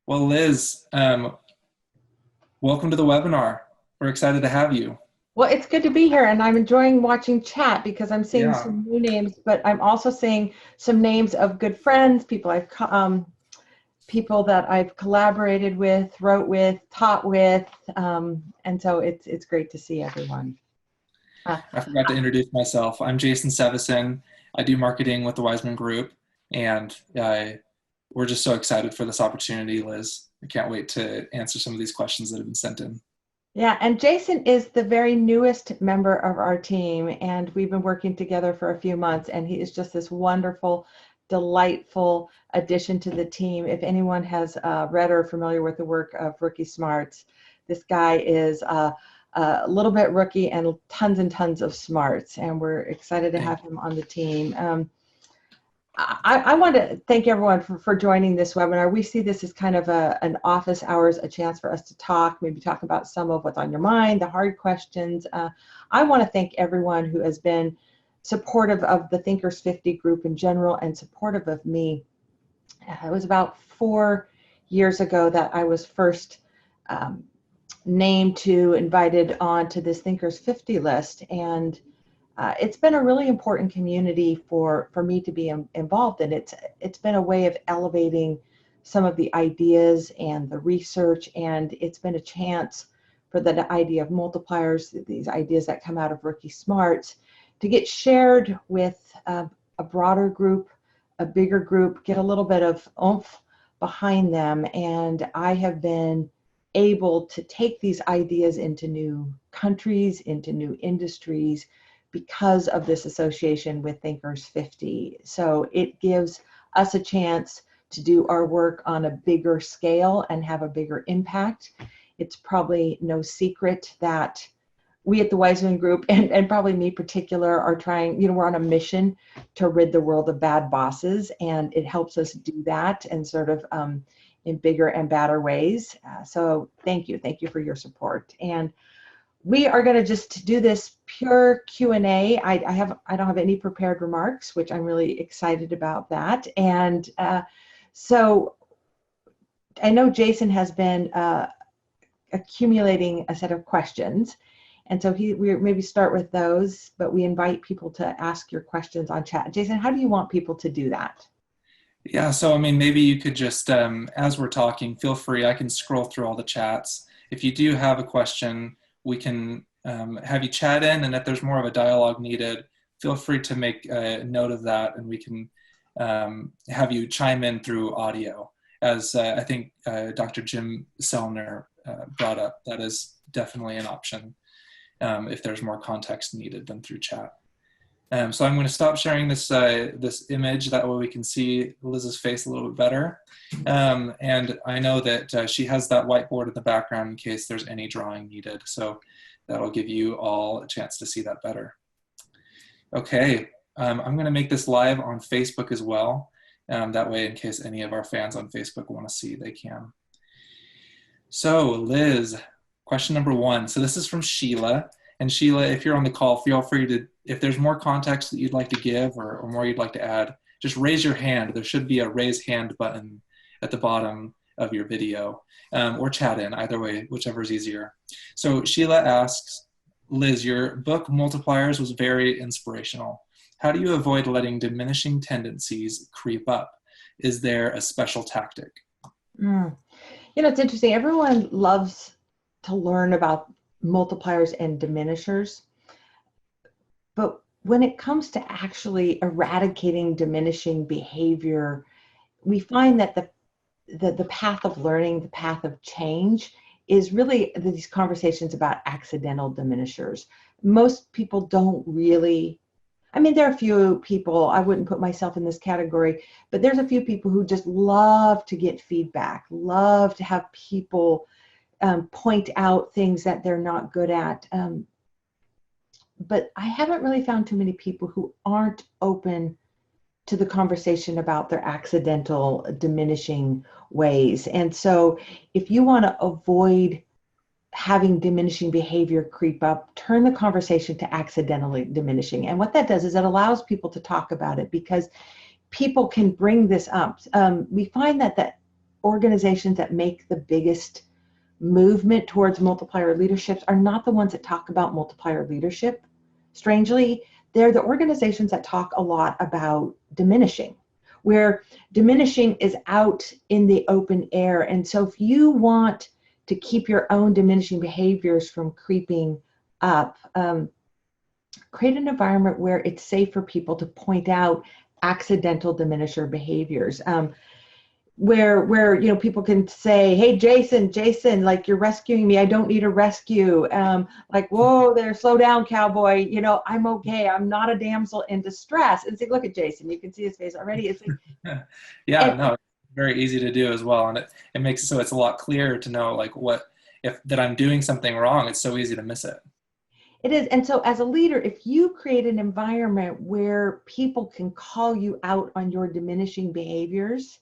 Well, Liz, welcome to the webinar. We're excited to have you. Well, it's good to be here, and I'm enjoying watching chat because I'm seeing Yeah, some new names, but I'm also seeing some names of good friends, people that I've collaborated with, wrote with, taught with, and so it's great to see everyone. Uh, I forgot to introduce myself. I'm Jason Sevison. I do marketing with the Wiseman Group, and we're just so excited for this opportunity, Liz. I can't wait to answer some of these questions that have been sent in. yeah, and Jason is the very newest member of our team, and we've been working together for a few months, and he is just this wonderful, delightful addition to the team. If anyone has read or familiar with the work of Rookie Smarts, this guy is a little bit rookie and tons of smarts, and we're excited to Thank have him on the team. I want to thank everyone for joining this webinar. We see this as kind of an office hours, a chance for us to talk, maybe talk about some of what's on your mind, the hard questions. I want to thank everyone who has been supportive of the Thinkers 50 group in general and supportive of me. It was about 4 years ago that I was first invited on to this Thinkers 50 list, and it's been a really important community for me to be involved in. It's been a way of elevating some of the ideas and the research, and it's been a chance for the idea of multipliers, these ideas that come out of Rookie Smarts, to get shared with a broader group, a bigger group, get a little bit of oomph behind them. And I have been able to take these ideas into new countries, into new industries, because of this association with Thinkers 50. So it gives us a chance to do our work on a bigger scale and have a bigger impact. It's probably no secret that we at the Wiseman Group, and probably me particular, are trying, we're on a mission to rid the world of bad bosses, and it helps us do that and sort of in bigger and badder ways. So thank you for your support. And we are going to just do this pure Q&A. I don't have any prepared remarks, which I'm really excited about that. And so I know Jason has been accumulating a set of questions. And so we maybe start with those, but we invite people to ask your questions on chat. Jason, how do you want people to do that? Yeah, so I mean, maybe you could just, as we're talking, feel free. I can scroll through all the chats. If you do have a question, we can have you chat in, and if there's more of a dialogue needed, feel free to make a note of that, and we can have you chime in through audio. As I think Dr. Jim Selner brought up, that is definitely an option if there's more context needed than through chat. So I'm going to stop sharing this this image. That way we can see Liz's face a little bit better. And I know that she has that whiteboard in the background in case there's any drawing needed. So that'll give you all a chance to see that better. Okay, I'm going to make this live on Facebook as well. That way, in case any of our fans on Facebook want to see, they can. So Liz, question number 1. So this is from Sheila. And Sheila, if you're on the call, feel free to, if there's more context that you'd like to give or more you'd like to add, just raise your hand. There should be a raise hand button at the bottom of your video, or chat in, either way, whichever is easier. So Sheila asks, Liz, your book Multipliers was very inspirational. How do you avoid letting diminishing tendencies creep up? Is there a special tactic? It's interesting. Everyone loves to learn about multipliers and diminishers, but when it comes to actually eradicating diminishing behavior, we find that the path of learning, the path of change, is really these conversations about accidental diminishers. Most people don't really, there are a few people, I wouldn't put myself in this category, but there's a few people who just love to get feedback, love to have people point out things that they're not good at. But I haven't really found too many people who aren't open to the conversation about their accidental diminishing ways. And so if you want to avoid having diminishing behavior creep up, turn the conversation to accidentally diminishing. And what that does is it allows people to talk about it, because people can bring this up. We find that organizations that make the biggest movement towards multiplier leaderships are not the ones that talk about multiplier leadership. Strangely, they're the organizations that talk a lot about diminishing, where diminishing is out in the open air. And so if you want to keep your own diminishing behaviors from creeping up, create an environment where it's safe for people to point out accidental diminisher behaviors. Where people can say, hey, Jason, like, you're rescuing me, I don't need a rescue. Like, whoa there, slow down, cowboy, I'm okay, I'm not a damsel in distress. And say, look at Jason, you can see his face already. It's like, yeah, no, it's very easy to do as well. And it makes it so it's a lot clearer to know, like, that I'm doing something wrong. It's so easy to miss it. It is. And so as a leader, if you create an environment where people can call you out on your diminishing behaviors,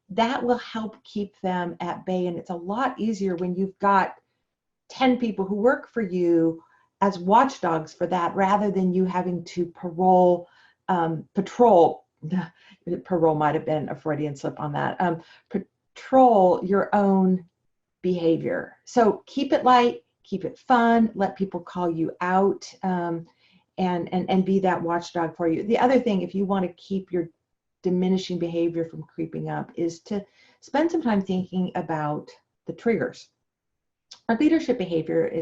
that will help keep them at bay. And it's a lot easier when you've got 10 people who work for you as watchdogs for that, rather than you having to patrol, parole might have been a Freudian slip on that, patrol your own behavior. So keep it light, keep it fun, let people call you out, and be that watchdog for you. The other thing, if you want to keep your diminishing behavior from creeping up, is to spend some time thinking about the triggers. Our leadership behavior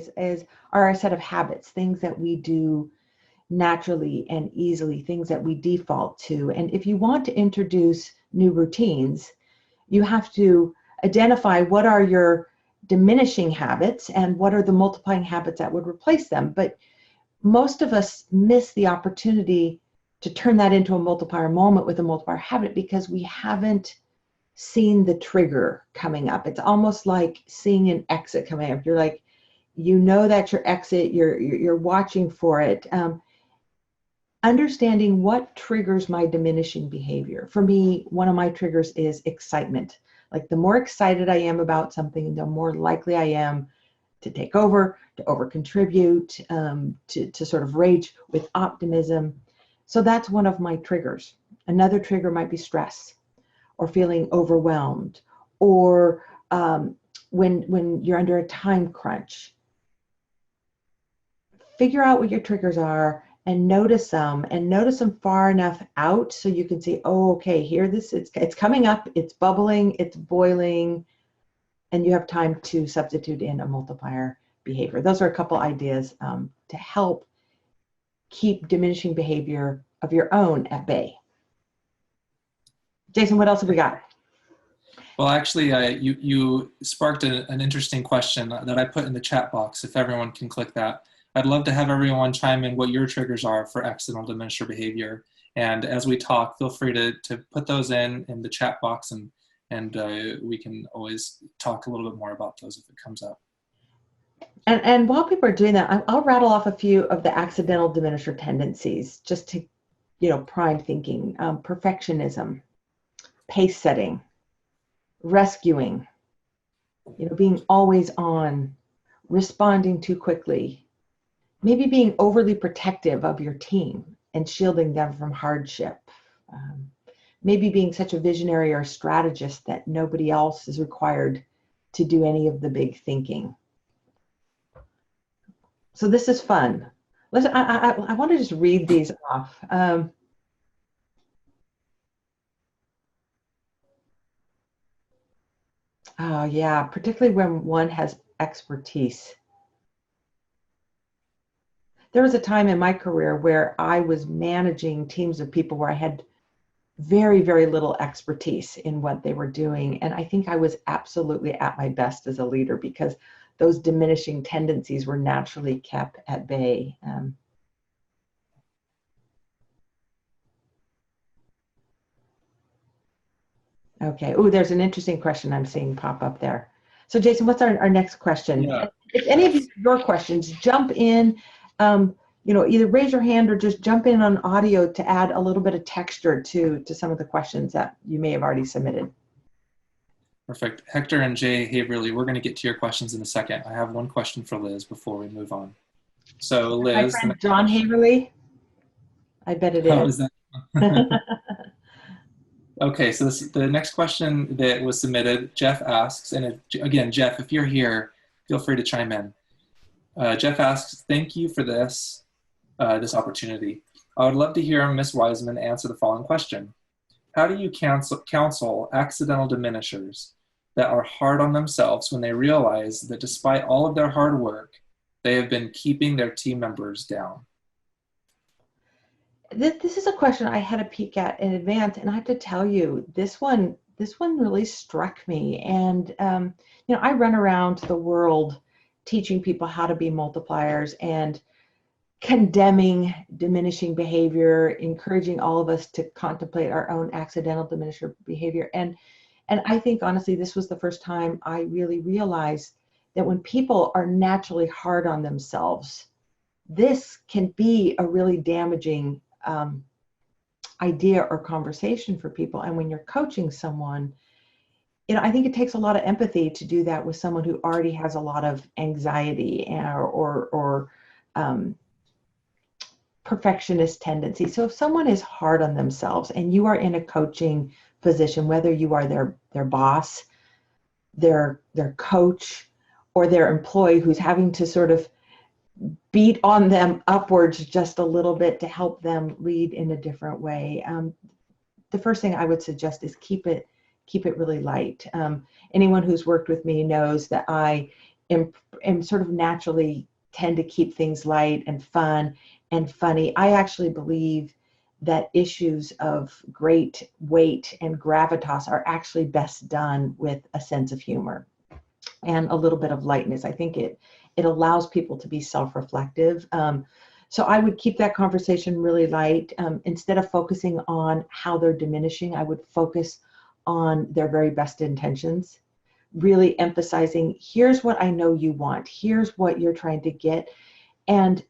are a set of habits, things that we do naturally and easily, things that we default to. And if you want to introduce new routines, you have to identify what are your diminishing habits and what are the multiplying habits that would replace them. But most of us miss the opportunity to turn that into a multiplier moment with a multiplier habit because we haven't seen the trigger coming up. It's almost like seeing an exit coming up. You're like, that's your exit, you're watching for it. Understanding what triggers my diminishing behavior. For me, one of my triggers is excitement. Like, the more excited I am about something, the more likely I am to take over, to over-contribute, to sort of rage with optimism. So that's one of my triggers. Another trigger might be stress, or feeling overwhelmed, or when you're under a time crunch. Figure out what your triggers are and notice them, far enough out so you can see, oh, okay, it's coming up, it's bubbling, it's boiling, and you have time to substitute in a multiplier behavior. Those are a couple ideas to help keep diminishing behavior of your own at bay. Jason, what else have we got? Well, actually, you sparked an interesting question that I put in the chat box, if everyone can click that. I'd love to have everyone chime in what your triggers are for accidental diminisher behavior. And as we talk, feel free to put those in the chat box, and we can always talk a little bit more about those if it comes up. And while people are doing that, I'll rattle off a few of the accidental diminisher tendencies just to, prime thinking. Perfectionism, pace setting, rescuing, being always on, responding too quickly, maybe being overly protective of your team and shielding them from hardship, maybe being such a visionary or strategist that nobody else is required to do any of the big thinking. So this is fun. Listen, I want to just read these off. Oh yeah, particularly when one has expertise. There was a time in my career where I was managing teams of people where I had very, very little expertise in what they were doing. And I think I was absolutely at my best as a leader because those diminishing tendencies were naturally kept at bay. Okay. Oh, there's an interesting question I'm seeing pop up there. So Jason, what's our next question? Yeah. If any of your questions, jump in, either raise your hand or just jump in on audio to add a little bit of texture to some of the questions that you may have already submitted. Perfect. Hector and Jay Haverly, we're going to get to your questions in a second. I have one question for Liz before we move on. So Liz. My friend John Haverly? I bet it is. How is that? Okay, so the next question that was submitted, Jeff asks, and again, Jeff, if you're here, feel free to chime in. Jeff asks, thank you for this opportunity. I would love to hear Ms. Wiseman answer the following question. How do you counsel accidental diminishers that are hard on themselves when they realize that despite all of their hard work, they have been keeping their team members down? This is a question I had a peek at in advance, and I have to tell you, this one really struck me. And I run around the world teaching people how to be multipliers and condemning diminishing behavior, encouraging all of us to contemplate our own accidental diminisher behavior. And I think honestly, this was the first time I really realized that when people are naturally hard on themselves, this can be a really damaging idea or conversation for people. And when you're coaching someone, I think it takes a lot of empathy to do that with someone who already has a lot of anxiety or perfectionist tendency. So if someone is hard on themselves and you are in a coaching position, whether you are their boss, their coach, or their employee who's having to sort of beat on them upwards just a little bit to help them lead in a different way, the first thing I would suggest is keep it really light. Anyone who's worked with me knows that I am sort of naturally tend to keep things light and fun and funny. I actually believe that issues of great weight and gravitas are actually best done with a sense of humor and a little bit of lightness. I think it allows people to be self-reflective. So I would keep that conversation really light. Instead of focusing on how they're diminishing, I would focus on their very best intentions, really emphasizing, here's what I know you want, here's what you're trying to get. And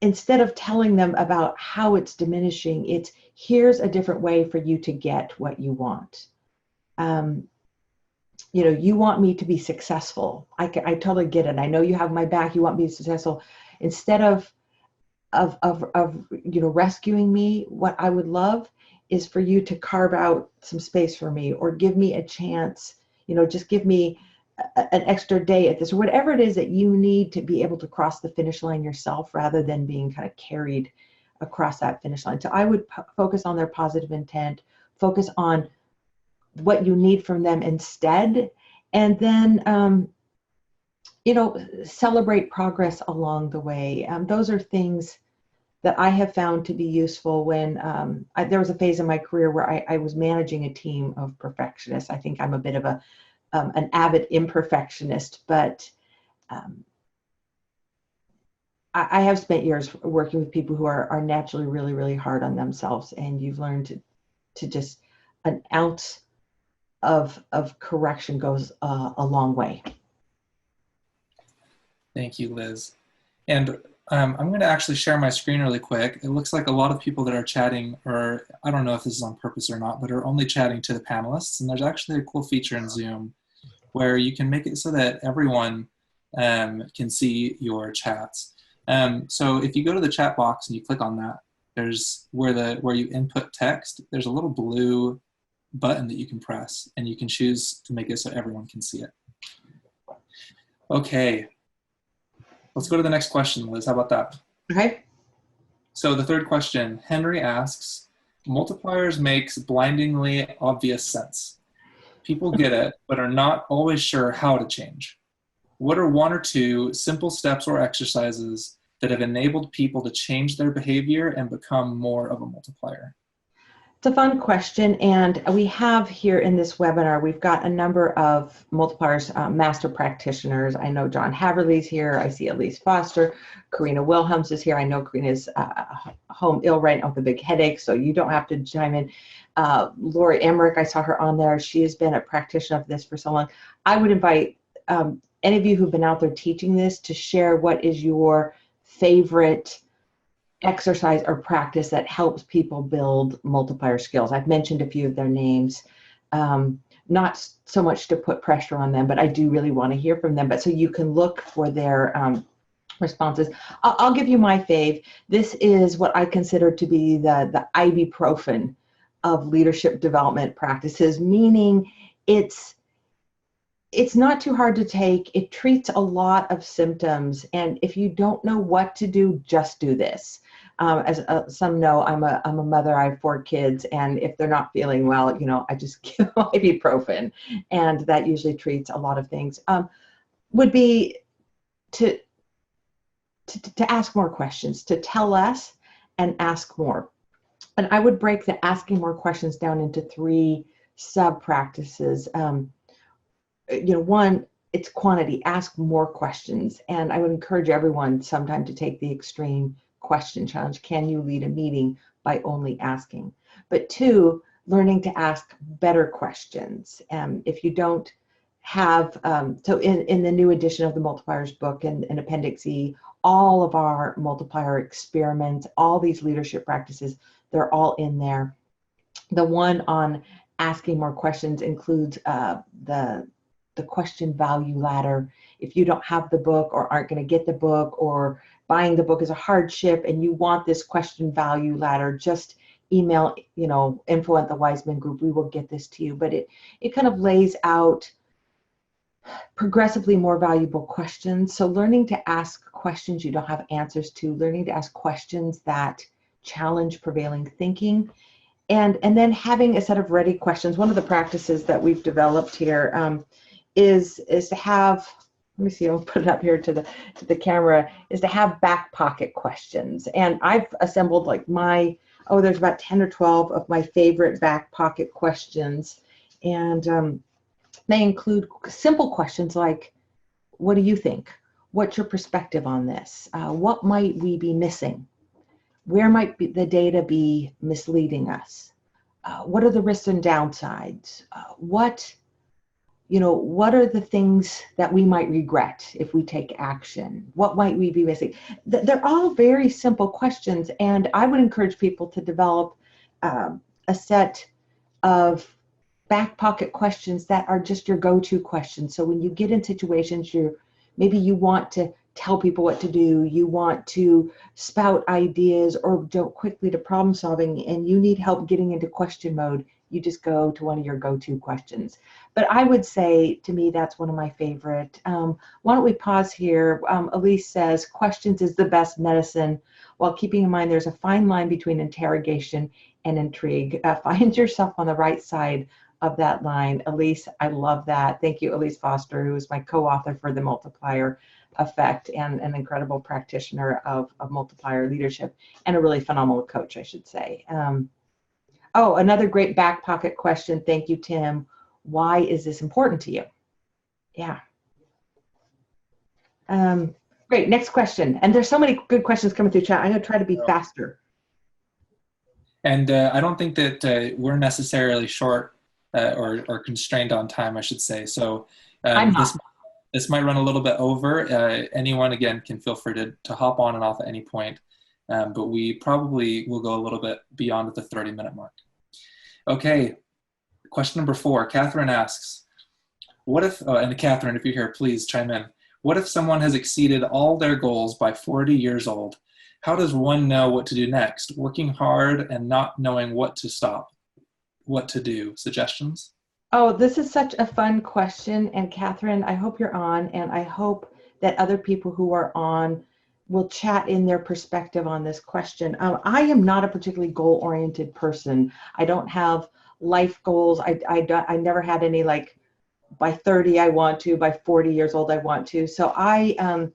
instead of telling them about how it's diminishing, it's here's a different way for you to get what you want. You want me to be successful. I totally get it. I know you have my back. You want me to be successful. Instead of rescuing me, what I would love is for you to carve out some space for me, or give me a chance. Just give me an extra day at this, or whatever it is that you need to be able to cross the finish line yourself, rather than being kind of carried across that finish line. So I would focus on their positive intent, focus on what you need from them instead, and then celebrate progress along the way. Those are things that I have found to be useful when there was a phase in my career where I was managing a team of perfectionists. I think I'm a bit of an avid imperfectionist, but I have spent years working with people who are naturally really, really hard on themselves, and you've learned to just an ounce of correction goes a long way. Thank you, Liz. And I'm going to actually share my screen really quick. It looks like a lot of people that are chatting, or I don't know if this is on purpose or not, but are only chatting to the panelists. And there's actually a cool feature in Zoom where you can make it so that everyone can see your chats. So if you go to the chat box and you click on that, there's where you input text, there's a little blue button that you can press, and you can choose to make it so everyone can see it. Okay, let's go to the next question, Liz. How about that? Okay. So the third question, Henry asks, multipliers makes blindingly obvious sense. People get it, but are not always sure how to change. What are one or two simple steps or exercises that have enabled people to change their behavior and become more of a multiplier? It's a fun question, and we have here in this webinar, we've got a number of multipliers master practitioners. I know John Haverly's here. I see Elise Foster. Karina Wilhelms is here. I know Karina's home ill right now with a big headache, so you don't have to chime in. Lori Emmerich, I saw her on there. She has been a practitioner of this for so long. I would invite any of you who've been out there teaching this to share what is your favorite exercise or practice that helps people build multiplier skills. I've mentioned a few of their names, not so much to put pressure on them, but I do really want to hear from them. But so you can look for their responses. I'll give you my fave. This is what I consider to be the ibuprofen of leadership development practices, meaning it's not too hard to take. It treats a lot of symptoms. And if you don't know what to do, just do this. As some know, I'm a mother. I have 4 kids, and if they're not feeling well, I just give them ibuprofen, and that usually treats a lot of things. Would be to ask more questions, to tell less and ask more. And I would break the asking more questions down into 3 sub practices. One, it's quantity, ask more questions. And I would encourage everyone sometime to take the extreme question challenge. Can you lead a meeting by only asking? But 2, learning to ask better questions. If you don't have, so in the new edition of the Multipliers book and Appendix E, all of our multiplier experiments, all these leadership practices, they're all in there. The one on asking more questions includes the question value ladder. If you don't have the book or aren't going to get the book, or buying the book is a hardship and you want this question value ladder, just email, info at the Wiseman Group. We will get this to you. But it kind of lays out progressively more valuable questions. So learning to ask questions you don't have answers to, learning to ask questions that challenge prevailing thinking, and then having a set of ready questions. One of the practices that we've developed here is to have, let me see, I'll put it up here to the camera, is to have back pocket questions. And I've assembled like there's about 10 or 12 of my favorite back pocket questions. And they include simple questions like, what do you think? What's your perspective on this? What might we be missing? Where might the data be misleading us? What are the risks and downsides? What are the things that we might regret if we take action? What might we be missing? They're all very simple questions, and I would encourage people to develop a set of back pocket questions that are just your go-to questions. So when you get in situations, maybe you want to tell people what to do, you want to spout ideas or jump quickly to problem solving, and you need help getting into question mode, you just go to one of your go-to questions. But I would say, to me, that's one of my favorite. Why don't we pause here? Elise says, questions is the best medicine, while keeping in mind there's a fine line between interrogation and intrigue. Find yourself on the right side of that line. Elise, I love that. Thank you, Elise Foster, who is my co-author for the Multiplier Effect and an incredible practitioner of multiplier leadership, and a really phenomenal coach, I should say. Another great back pocket question. Thank you, Tim. Why is this important to you? Yeah. Great, next question. And there's so many good questions coming through chat. I'm gonna try to be faster. And I don't think that we're necessarily short or constrained on time, I should say. So this might run a little bit over. Anyone, again, can feel free to hop on and off at any point. But we probably will go a little bit beyond the 30-minute mark. Okay, question number 4. Catherine asks, what if, and Catherine, if you're here, please chime in. What if someone has exceeded all their goals by 40 years old? How does one know what to do next? Working hard and not knowing what to stop, what to do. Suggestions? Oh, this is such a fun question. And Catherine, I hope you're on, and I hope that other people who are on will chat in their perspective on this question. I am not a particularly goal-oriented person. I don't have life goals. I never had any like by 30 I want to, by 40 years old I want to. So I'm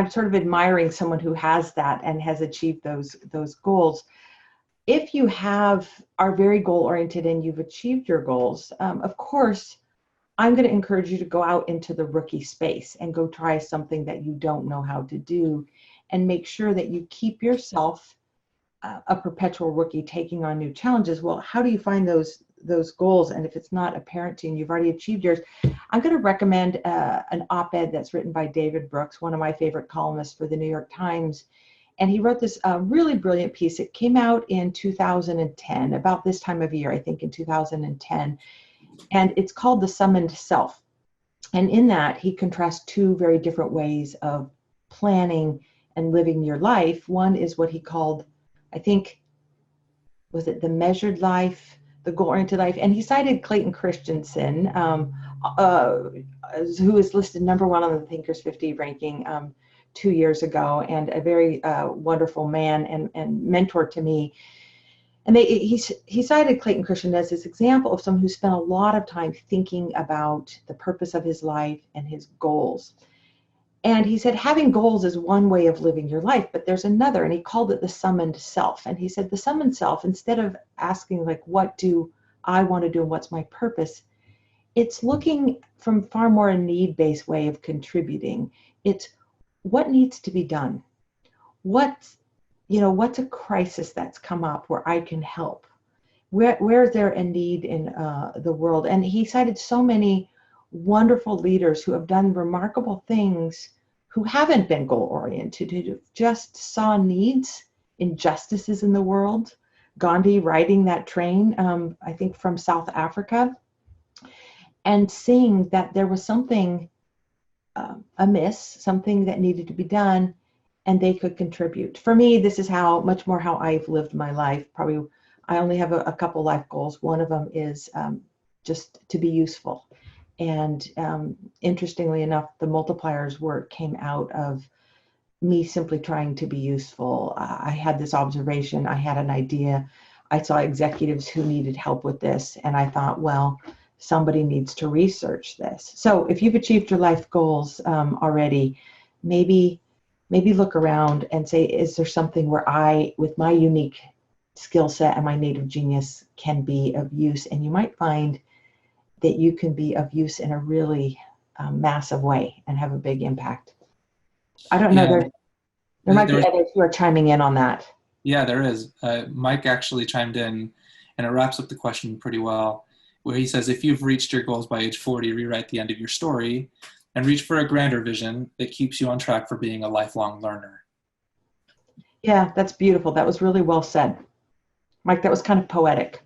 sort of admiring someone who has that and has achieved those goals. If you are very goal-oriented and you've achieved your goals, of course, I'm going to encourage you to go out into the rookie space and go try something that you don't know how to do, and make sure that you keep yourself a perpetual rookie taking on new challenges. Well, how do you find those goals? And if it's not apparent to you and you've already achieved yours, I'm going to recommend an op-ed that's written by David Brooks, one of my favorite columnists for the New York Times. And he wrote this really brilliant piece. It came out in 2010, about this time of year, I think in 2010. And it's called The Summoned Self. And in that, he contrasts 2 very different ways of planning and living your life. One is what he called, I think, was it the measured life, the goal-oriented life? And he cited Clayton Christensen, uh, who is listed #1 on the Thinkers 50 ranking 2 years ago, and a very wonderful man and mentor to me. And he cited Clayton Christensen as this example of someone who spent a lot of time thinking about the purpose of his life and his goals. And he said, having goals is one way of living your life, but there's another, and he called it the summoned self. And he said the summoned self, instead of asking like, what do I want to do and what's my purpose, it's looking from far more a need-based way of contributing. It's what needs to be done. What's a crisis that's come up where I can help? Where is there a need in the world? And he cited so many wonderful leaders who have done remarkable things, who haven't been goal-oriented, who just saw needs, injustices in the world. Gandhi riding that train, I think from South Africa, and seeing that there was something amiss, something that needed to be done, and they could contribute. For me, this is much more how I've lived my life. Probably, I only have a couple life goals. One of them is just to be useful. And interestingly enough, the Multipliers work came out of me simply trying to be useful. I had this observation, I had an idea, I saw executives who needed help with this, and I thought, well, somebody needs to research this. So if you've achieved your life goals already, maybe look around and say, is there something where I, with my unique skill set and my native genius, can be of use? And you might find that you can be of use in a really massive way and have a big impact. I don't know, there might be others who are chiming in on that. Yeah, there is. Mike actually chimed in, and it wraps up the question pretty well, where he says, if you've reached your goals by age 40, rewrite the end of your story and reach for a grander vision that keeps you on track for being a lifelong learner. Yeah, that's beautiful. That was really well said. Mike, that was kind of poetic.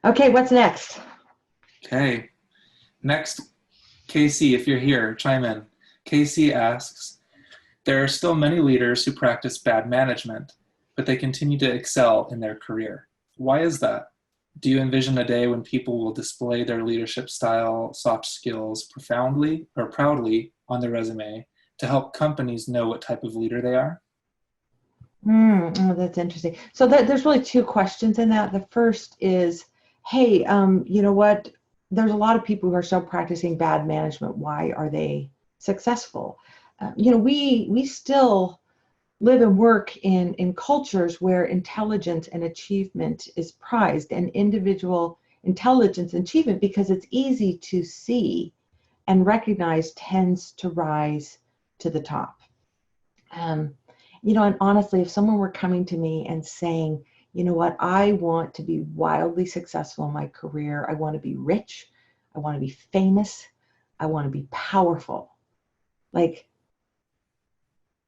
Okay, what's next? Okay. Next, Casey, if you're here, chime in. Casey asks, there are still many leaders who practice bad management, but they continue to excel in their career. Why is that? Do you envision a day when people will display their leadership style, soft skills profoundly or proudly on their resume to help companies know what type of leader they are? Oh, that's interesting. So there's really two questions in that. The first is, hey, you know what? There's a lot of people who are still practicing bad management. Why are they successful? We still live and work in cultures where intelligence and achievement is prized, and individual intelligence and achievement, because it's easy to see and recognize, tends to rise to the top. And honestly, if someone were coming to me and saying, you know what, I want to be wildly successful in my career, I want to be rich, I want to be famous, I want to be powerful, like,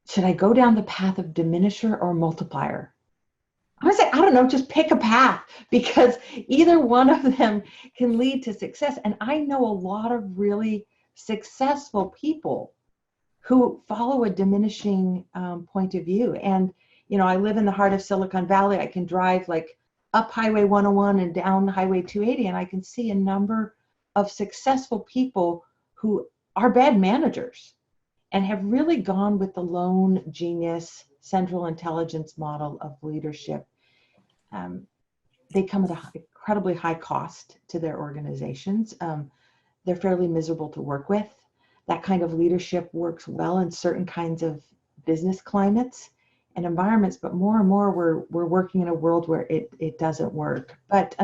should I go down the path of diminisher or multiplier? I would say, I don't know, just pick a path, because either one of them can lead to success. And I know a lot of really successful people who follow a diminishing point of view. And, I live in the heart of Silicon Valley. I can drive like up Highway 101 and down Highway 280, and I can see a number of successful people who are bad managers and have really gone with the lone genius, central intelligence model of leadership. They come at an incredibly high cost to their organizations. They're fairly miserable to work with. That kind of leadership works well in certain kinds of business climates and environments, but more and more we're working in a world where it doesn't work. But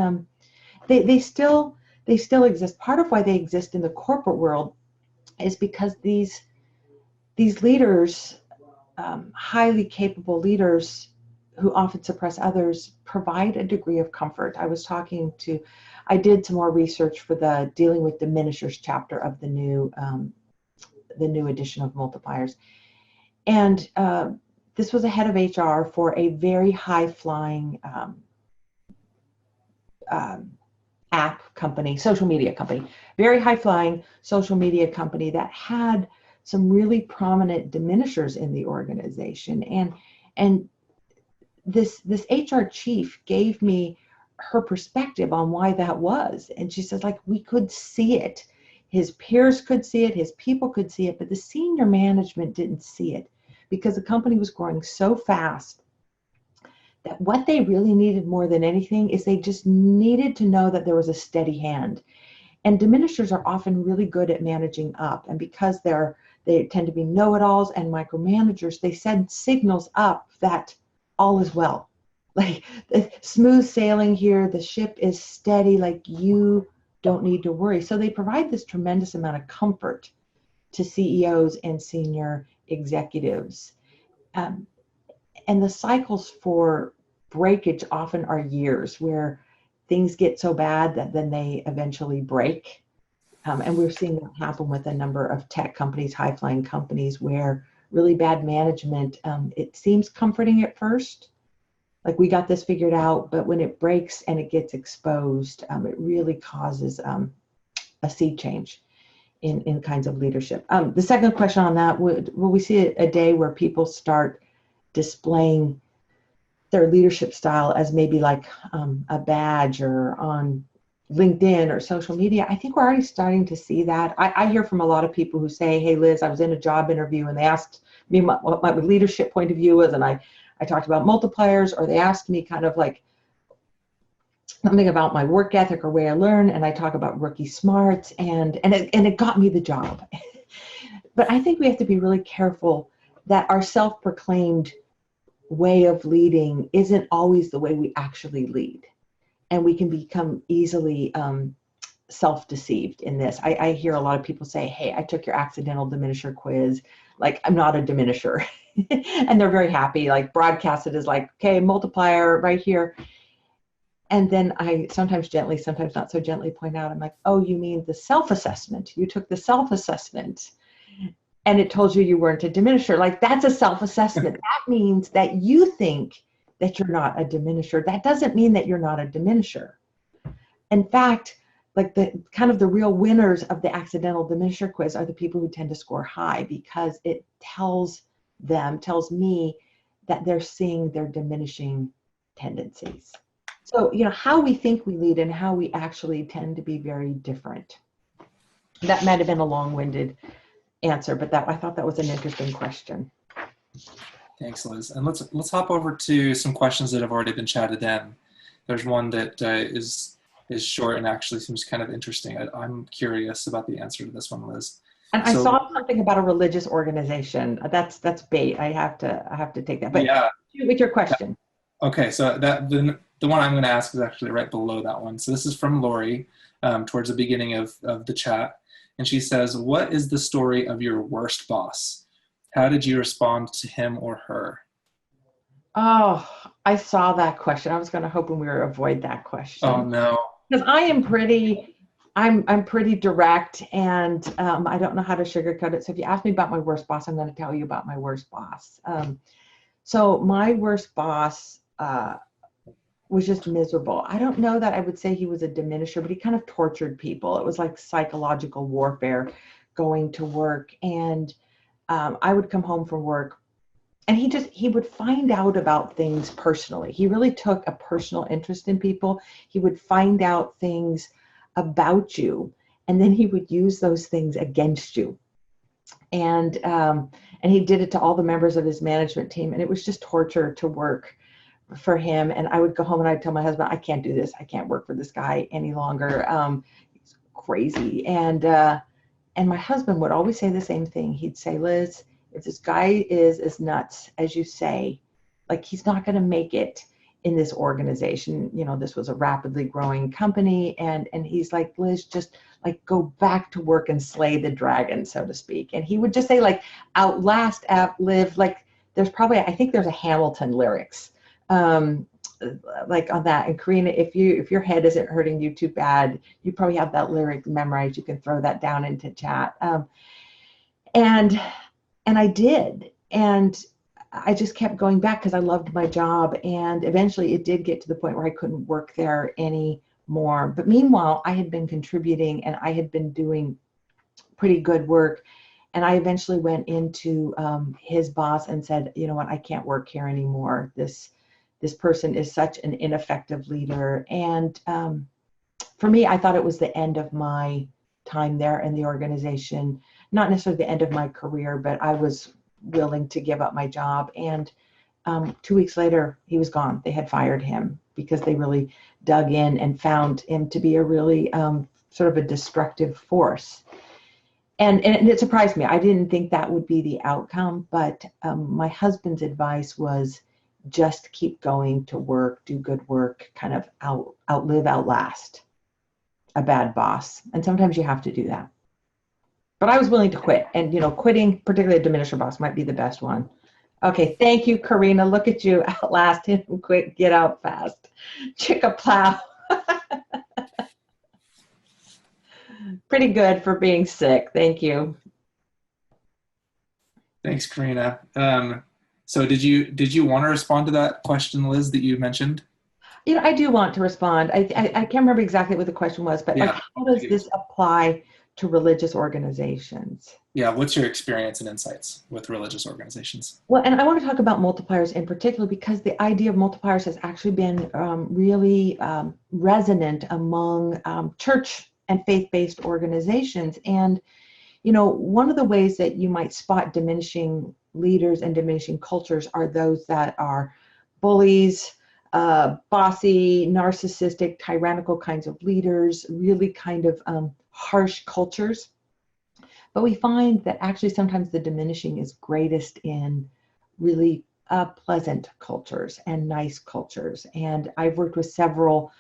they still exist. Part of why they exist in the corporate world is because these leaders, highly capable leaders who often suppress others, provide a degree of comfort. I did some more research for the Dealing with Diminishers chapter of the new edition of Multipliers. And this was a head of HR for a very high-flying app company, social media company, very high-flying social media company that had some really prominent diminishers in the organization. And this HR chief gave me her perspective on why that was. And she says, like, we could see it. His peers could see it, his people could see it, but the senior management didn't see it because the company was growing so fast that what they really needed more than anything is they just needed to know that there was a steady hand. And diminishers are often really good at managing up. And because they tend to be know-it-alls and micromanagers, they send signals up that all is well. Like, smooth sailing here, the ship is steady, like, you don't need to worry. So they provide this tremendous amount of comfort to CEOs and senior executives. And the cycles for breakage often are years, where things get so bad that then they eventually break. And we're seeing that happen with a number of tech companies, high-flying companies, where really bad management, it seems comforting at first, like we got this figured out, but when it breaks and it gets exposed, it really causes a sea change in kinds of leadership. The second question on that, will we see a day where people start displaying their leadership style as maybe like a badge or on LinkedIn or social media? I think we're already starting to see that. I hear from a lot of people who say, hey, Liz, I was in a job interview and they asked me what my leadership point of view was, and I talked about multipliers, or they asked me kind of like something about my work ethic or way I learn, and I talk about rookie smarts, and it got me the job. But I think we have to be really careful that our self-proclaimed way of leading isn't always the way we actually lead. And we can become easily self-deceived in this. I hear a lot of people say, hey, I took your accidental diminisher quiz. Like, I'm not a diminisher. And they're very happy, like broadcast it as like, okay, multiplier right here. And then I sometimes gently, sometimes not so gently point out, I'm like, oh, you mean the self-assessment. You took the self-assessment and it told you you weren't a diminisher. Like, that's a self-assessment. That means that you think that you're not a diminisher. That doesn't mean that you're not a diminisher. In fact, like the kind of the real winners of the accidental diminisher quiz are the people who tend to score high, because it tells me that they're seeing their diminishing tendencies. So, how we think we lead and how we actually tend to be very different. That might have been a long-winded answer, but I thought that was an interesting question. Thanks, Liz. And let's hop over to some questions that have already been chatted in. There's one that is short and actually seems kind of interesting. I'm curious about the answer to this one, Liz. And I saw something about a religious organization. That's bait. I have to take that. But yeah, with your question. Okay, so the one I'm going to ask is actually right below that one. So this is from Lori, towards the beginning of the chat, and she says, "What is the story of your worst boss? How did you respond to him or her?" Oh, I saw that question. I was going to hope we were avoid that question. Oh no. Because I'm pretty direct, and I don't know how to sugarcoat it. So if you ask me about my worst boss, I'm going to tell you about my worst boss. So my worst boss was just miserable. I don't know that I would say he was a diminisher, but he kind of tortured people. It was like psychological warfare going to work. And I would come home from work, and he would find out about things personally. He really took a personal interest in people. He would find out things about you, and then he would use those things against you. And he did it to all the members of his management team, and it was just torture to work for him. And I would go home and I'd tell my husband, I can't do this. I can't work for this guy any longer. He's crazy. And my husband would always say the same thing. He'd say, Liz, if this guy is as nuts as you say, like, he's not going to make it in this organization. This was a rapidly growing company. And he's like, Liz, just like go back to work and slay the dragon, so to speak. And he would just say, like, outlast, outlive, like I think there's a Hamilton lyrics like on that. And Karina, if your head isn't hurting you too bad, you probably have that lyric memorized. You can throw that down into chat. And I did. And I just kept going back because I loved my job. And eventually it did get to the point where I couldn't work there anymore. But meanwhile, I had been contributing and I had been doing pretty good work. And I eventually went into his boss and said, you know what, I can't work here anymore. This this person is such an ineffective leader. And for me, I thought it was the end of my time there in the organization, not necessarily the end of my career, but I was willing to give up my job. And 2 weeks later, he was gone. They had fired him because they really dug in and found him to be a really sort of a destructive force. And it surprised me. I didn't think that would be the outcome, but my husband's advice was just keep going to work, do good work, kind of outlive, outlast a bad boss. And sometimes you have to do that. But I was willing to quit. And, quitting, particularly a diminisher boss, might be the best one. Okay, thank you, Karina. Look at you, outlast him quick, get out fast. Chicka plow. Pretty good for being sick. Thank you. Thanks, Karina. So did you want to respond to that question, Liz, that you mentioned? I do want to respond. I can't remember exactly what the question was, but Yeah. How does this apply to religious organizations? Yeah, what's your experience and insights with religious organizations? Well, and I want to talk about multipliers in particular because the idea of multipliers has actually been really resonant among church and faith-based organizations. And, one of the ways that you might spot diminishing leaders and diminishing cultures are those that are bullies, bossy, narcissistic, tyrannical kinds of leaders, really kind of harsh cultures. But we find that actually sometimes the diminishing is greatest in really pleasant cultures and nice cultures. And I've worked with several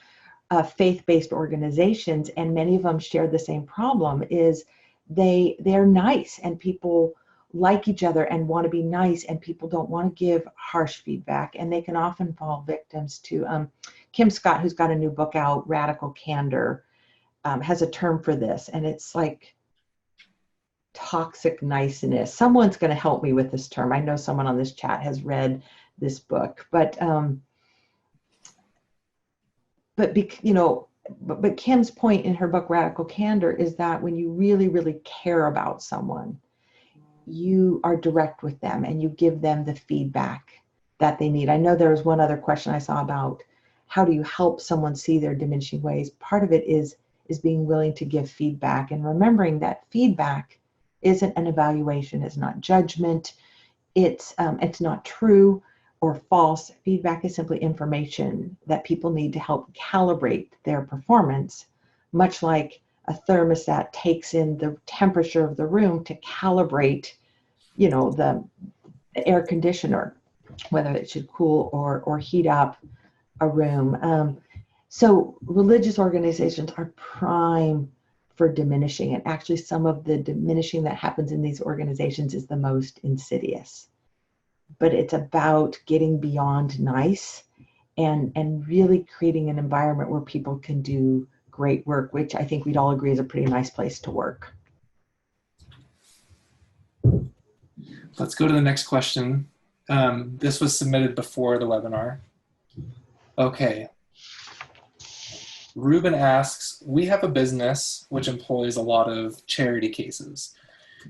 faith-based organizations, and many of them share the same problem, is they're nice and people like each other and want to be nice, and people don't want to give harsh feedback, and they can often fall victims to Kim Scott, who's got a new book out, Radical Candor, has a term for this, and it's like toxic niceness. Someone's going to help me with this term. I know someone on this chat has read this book, but Kim's point in her book Radical Candor is that when you really, really care about someone, you are direct with them and you give them the feedback that they need. I know there was one other question I saw about how do you help someone see their diminishing ways. Part of it is being willing to give feedback and remembering that feedback isn't an evaluation, it's not judgment, it's not true or false. Feedback is simply information that people need to help calibrate their performance, much like a thermostat takes in the temperature of the room to calibrate, the air conditioner, whether it should cool or heat up a room. So religious organizations are prime for diminishing, and actually some of the diminishing that happens in these organizations is the most insidious. But it's about getting beyond nice and really creating an environment where people can do great work, which I think we'd all agree is a pretty nice place to work. Let's go to the next question. This was submitted before the webinar. Okay. Ruben asks, we have a business which employs a lot of charity cases.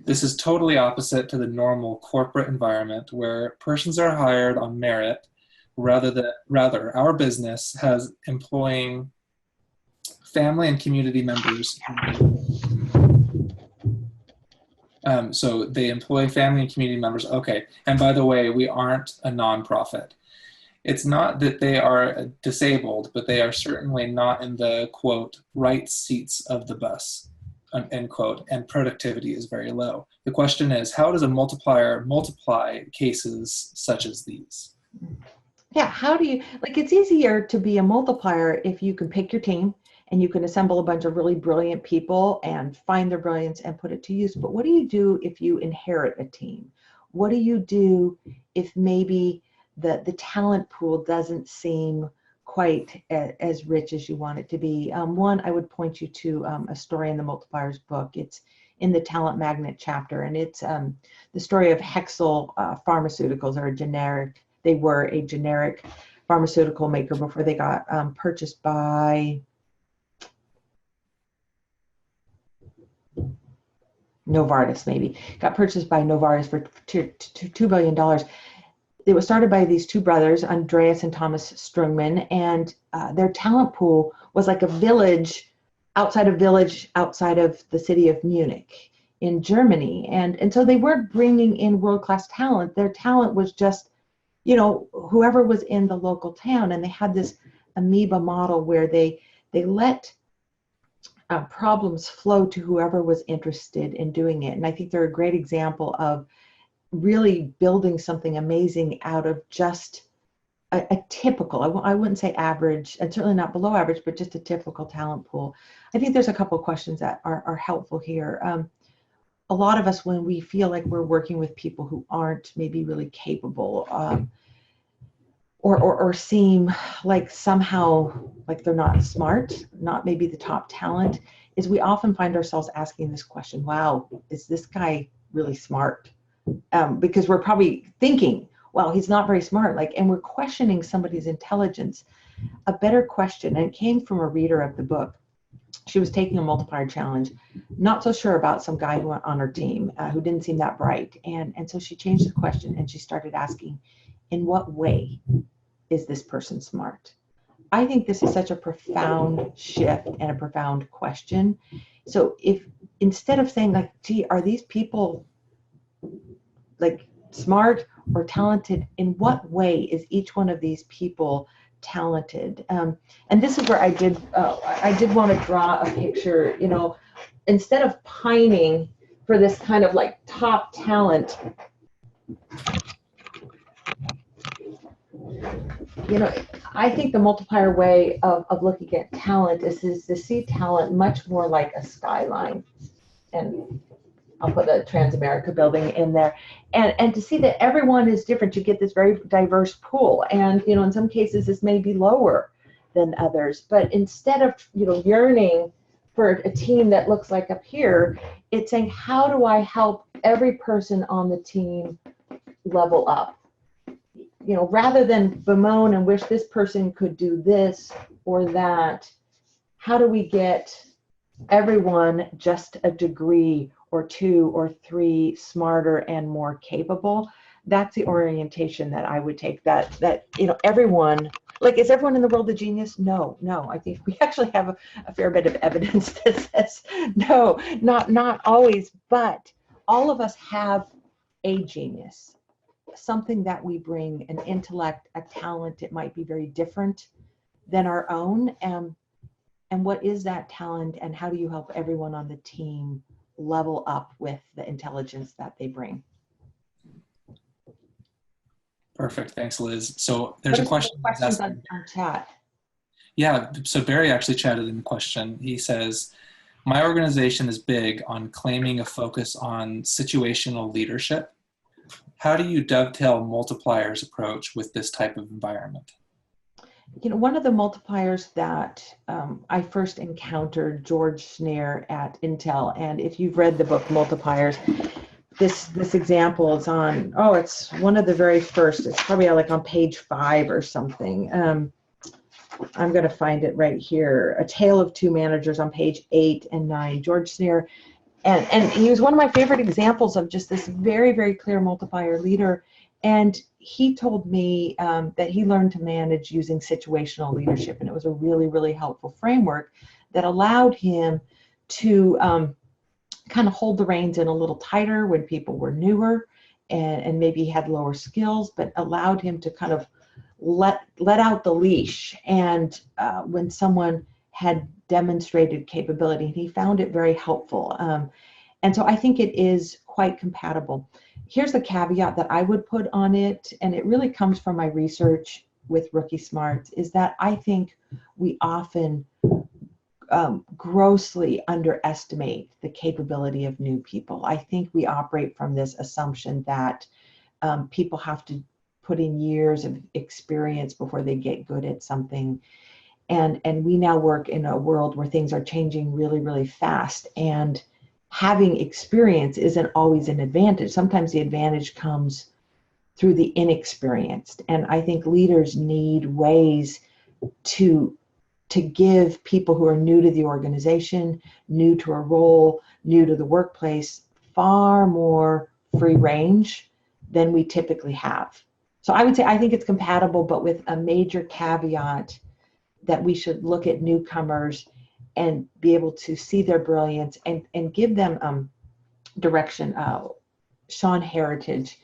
This is totally opposite to the normal corporate environment where persons are hired on merit. Rather, our business has employing family and community members. So they employ family and community members. Okay. And by the way, we aren't a nonprofit. It's not that they are disabled, but they are certainly not in the, quote, right seats of the bus, end quote, and productivity is very low. The question is, how does a multiplier multiply cases such as these? Yeah, how do you, it's easier to be a multiplier if you can pick your team and you can assemble a bunch of really brilliant people and find their brilliance and put it to use. But what do you do if you inherit a team? What do you do if maybe the talent pool doesn't seem quite as rich as you want it to be? One, I would point you to a story in the Multipliers book. It's in the Talent Magnet chapter, and it's the story of Hexel Pharmaceuticals, they were a generic pharmaceutical maker before they got purchased by Novartis, maybe. Got purchased by Novartis for $2 billion. it was started by these two brothers, Andreas and Thomas Strungman, and their talent pool was like a village outside of the city of Munich in Germany. And so they weren't bringing in world-class talent. Their talent was just, whoever was in the local town. And they had this amoeba model where they let problems flow to whoever was interested in doing it. And I think they're a great example of really building something amazing out of just a typical, I wouldn't say average, and certainly not below average, but just a typical talent pool. I think there's a couple of questions that are helpful here. A lot of us, when we feel like we're working with people who aren't maybe really capable, or seem like somehow like they're not smart, not maybe the top talent, is we often find ourselves asking this question, wow, is this guy really smart? Because we're probably thinking, well, he's not very smart, and we're questioning somebody's intelligence. A better question, and it came from a reader of the book. She was taking a multiplier challenge, not so sure about some guy who on her team who didn't seem that bright. And so she changed the question and she started asking, in what way is this person smart? I think this is such a profound shift and a profound question. So if instead of saying gee, are these people smart or talented, in what way is each one of these people talented? And this is where I did want to draw a picture, instead of pining for this kind of top talent, I think the multiplier way of looking at talent is to see talent much more like a skyline. And I'll put the Transamerica building in there, and to see that everyone is different. You get this very diverse pool, and in some cases this may be lower than others. But instead of yearning for a team that looks like up here, it's saying, how do I help every person on the team level up? Rather than bemoan and wish this person could do this or that, how do we get everyone just a degree or 2 or 3 smarter and more capable? That's the orientation that I would take. That everyone, is everyone in the world a genius? No. I think we actually have a fair bit of evidence that says no, not always, but all of us have a genius, something that we bring, an intellect, a talent. It might be very different than our own. And what is that talent, and how do you help everyone on the team level up with the intelligence that they bring? Perfect. Thanks, Liz. So there's a question. Questions on chat. Yeah, so Barry actually chatted in the question. He says, my organization is big on claiming a focus on situational leadership. How do you dovetail multipliers approach with this type of environment? One of the multipliers that I first encountered, George Schneer at Intel, and if you've read the book Multipliers, this example is on, it's one of the very first, it's probably on page 5 or something. I'm going to find it right here. A Tale of Two Managers on page 8 and 9. George Schneer, and he was one of my favorite examples of just this very, very clear multiplier leader. And he told me that he learned to manage using situational leadership, and it was a really, really helpful framework that allowed him to kind of hold the reins in a little tighter when people were newer and maybe had lower skills, but allowed him to kind of let out the leash and when someone had demonstrated capability. And he found it very helpful. And so I think it is quite compatible. Here's the caveat that I would put on it, and it really comes from my research with Rookie Smarts, is that I think we often grossly underestimate the capability of new people. I think we operate from this assumption that people have to put in years of experience before they get good at something. And we now work in a world where things are changing really, really fast. And having experience isn't always an advantage. Sometimes the advantage comes through the inexperienced. And I think leaders need ways to give people who are new to the organization, new to a role, new to the workplace, far more free range than we typically have. So I would say I think it's compatible, but with a major caveat that we should look at newcomers and be able to see their brilliance and give them direction. Sean Heritage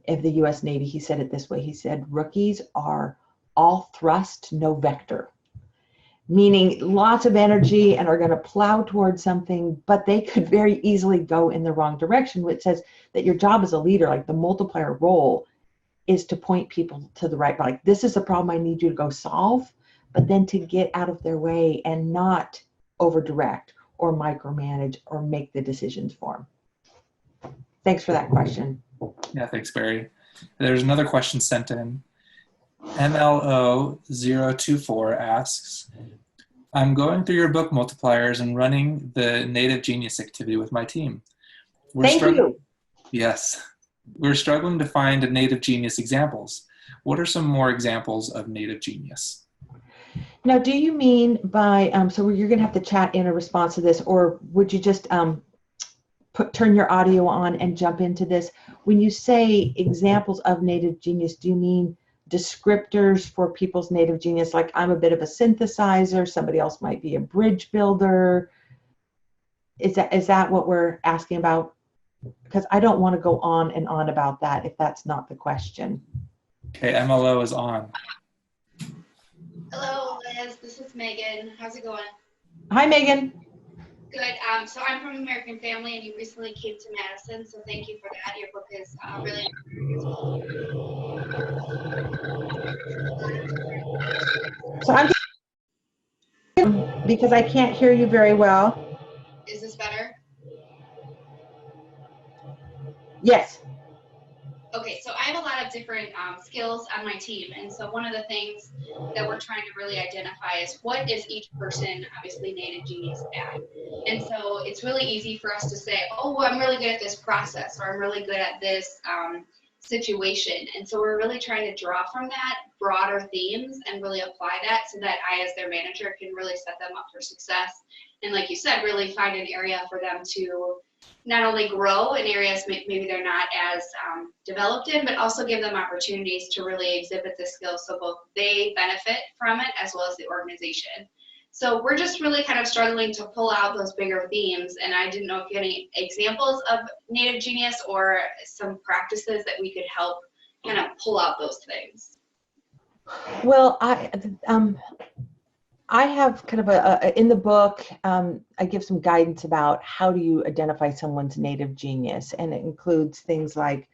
of the U.S. Navy, he said it this way. He said, rookies are all thrust, no vector, meaning lots of energy and are going to plow towards something, but they could very easily go in the wrong direction, which says that your job as a leader, like the multiplier role, is to point people to the right, like this is a problem I need you to go solve, but then to get out of their way and not over direct or micromanage or make the decisions for them. Thanks for that question. Yeah, thanks, Barry. There's another question sent in. MLO024 asks, I'm going through your book Multipliers and running the Native Genius activity with my team. Thank you. Yes. We're struggling to find native genius examples. What are some more examples of native genius? Now, do you mean by, so you're going to have to chat in a response to this, or would you just turn your audio on and jump into this? When you say examples of native genius, do you mean descriptors for people's native genius? Like I'm a bit of a synthesizer, somebody else might be a bridge builder. Is that what we're asking about? Because I don't want to go on and on about that if that's not the question. Okay, MLO is on. Hello, Liz. This is Megan. How's it going? Hi, Megan. Good. So I'm from American Family, and you recently came to Madison, so thank you for that. Your book is really So I'm because I can't hear you very well. Is this better? Yes. Okay, so I have a lot of different skills on my team, and so one of the things that we're trying to really identify is what is each person, obviously, native genius at. And so it's really easy for us to say, oh, I'm really good at this process, or I'm really good at this situation. And so we're really trying to draw from that broader themes and really apply that so that I, as their manager, can really set them up for success. And like you said, really find an area for them to not only grow in areas maybe they're not as developed in, but also give them opportunities to really exhibit the skills so both they benefit from it as well as the organization. So we're just really kind of struggling to pull out those bigger themes, and I didn't know if you had any examples of native genius or some practices that we could help kind of pull out those things. Well, I have kind of in the book, I give some guidance about how do you identify someone's native genius, and it includes things like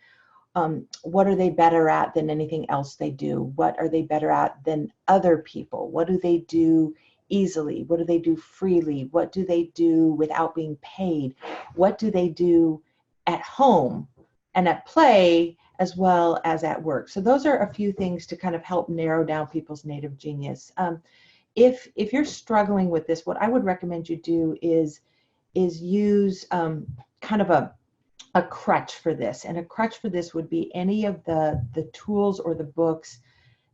what are they better at than anything else they do? What are they better at than other people? What do they do easily? What do they do freely? What do they do without being paid? What do they do at home and at play as well as at work? So those are a few things to kind of help narrow down people's native genius. If you're struggling with this, what I would recommend you do is use kind of a crutch for this. And a crutch for this would be any of the tools or the books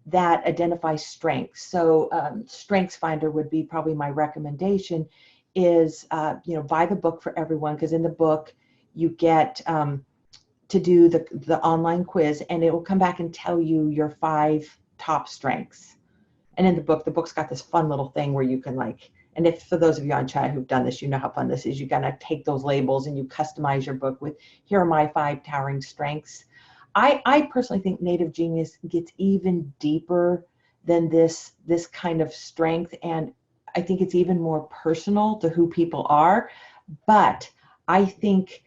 that identify strengths. So Strengths Finder would be probably my recommendation. Is buy the book for everyone, because in the book you get to do the online quiz, and it will come back and tell you your 5 top strengths. And in the book's got this fun little thing where you can and if for those of you on chat who've done this, you know how fun this is. You gotta take those labels and you customize your book with, here are my 5 towering strengths. I personally think native genius gets even deeper than this kind of strength, and I think it's even more personal to who people are. But I think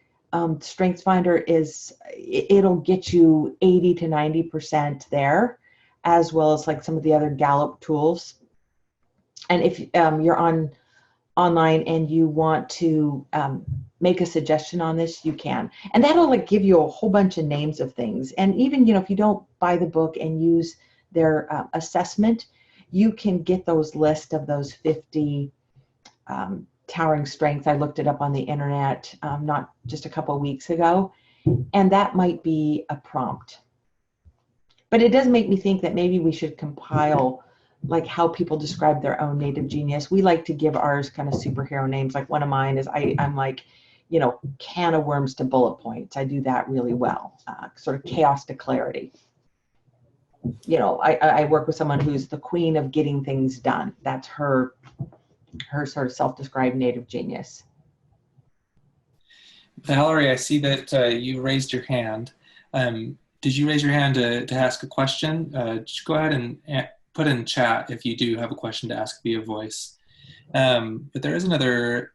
Strengths Finder it'll get you 80 to 90% there, as well as like some of the other Gallup tools. And if you're online and you want to make a suggestion on this, you can. And that'll give you a whole bunch of names of things. And even, if you don't buy the book and use their assessment, you can get those list of those 50 towering strengths. I looked it up on the internet not just a couple of weeks ago, and that might be a prompt. But it does make me think that maybe we should compile how people describe their own native genius. We like to give ours kind of superhero names. Like one of mine is I'm like, can of worms to bullet points. I do that really well. Sort of chaos to clarity. I work with someone who's the queen of getting things done. That's her sort of self-described native genius. Valerie, I see that you raised your hand. Did you raise your hand to ask a question? Just go ahead and put in chat if you do have a question to ask via voice. But there is another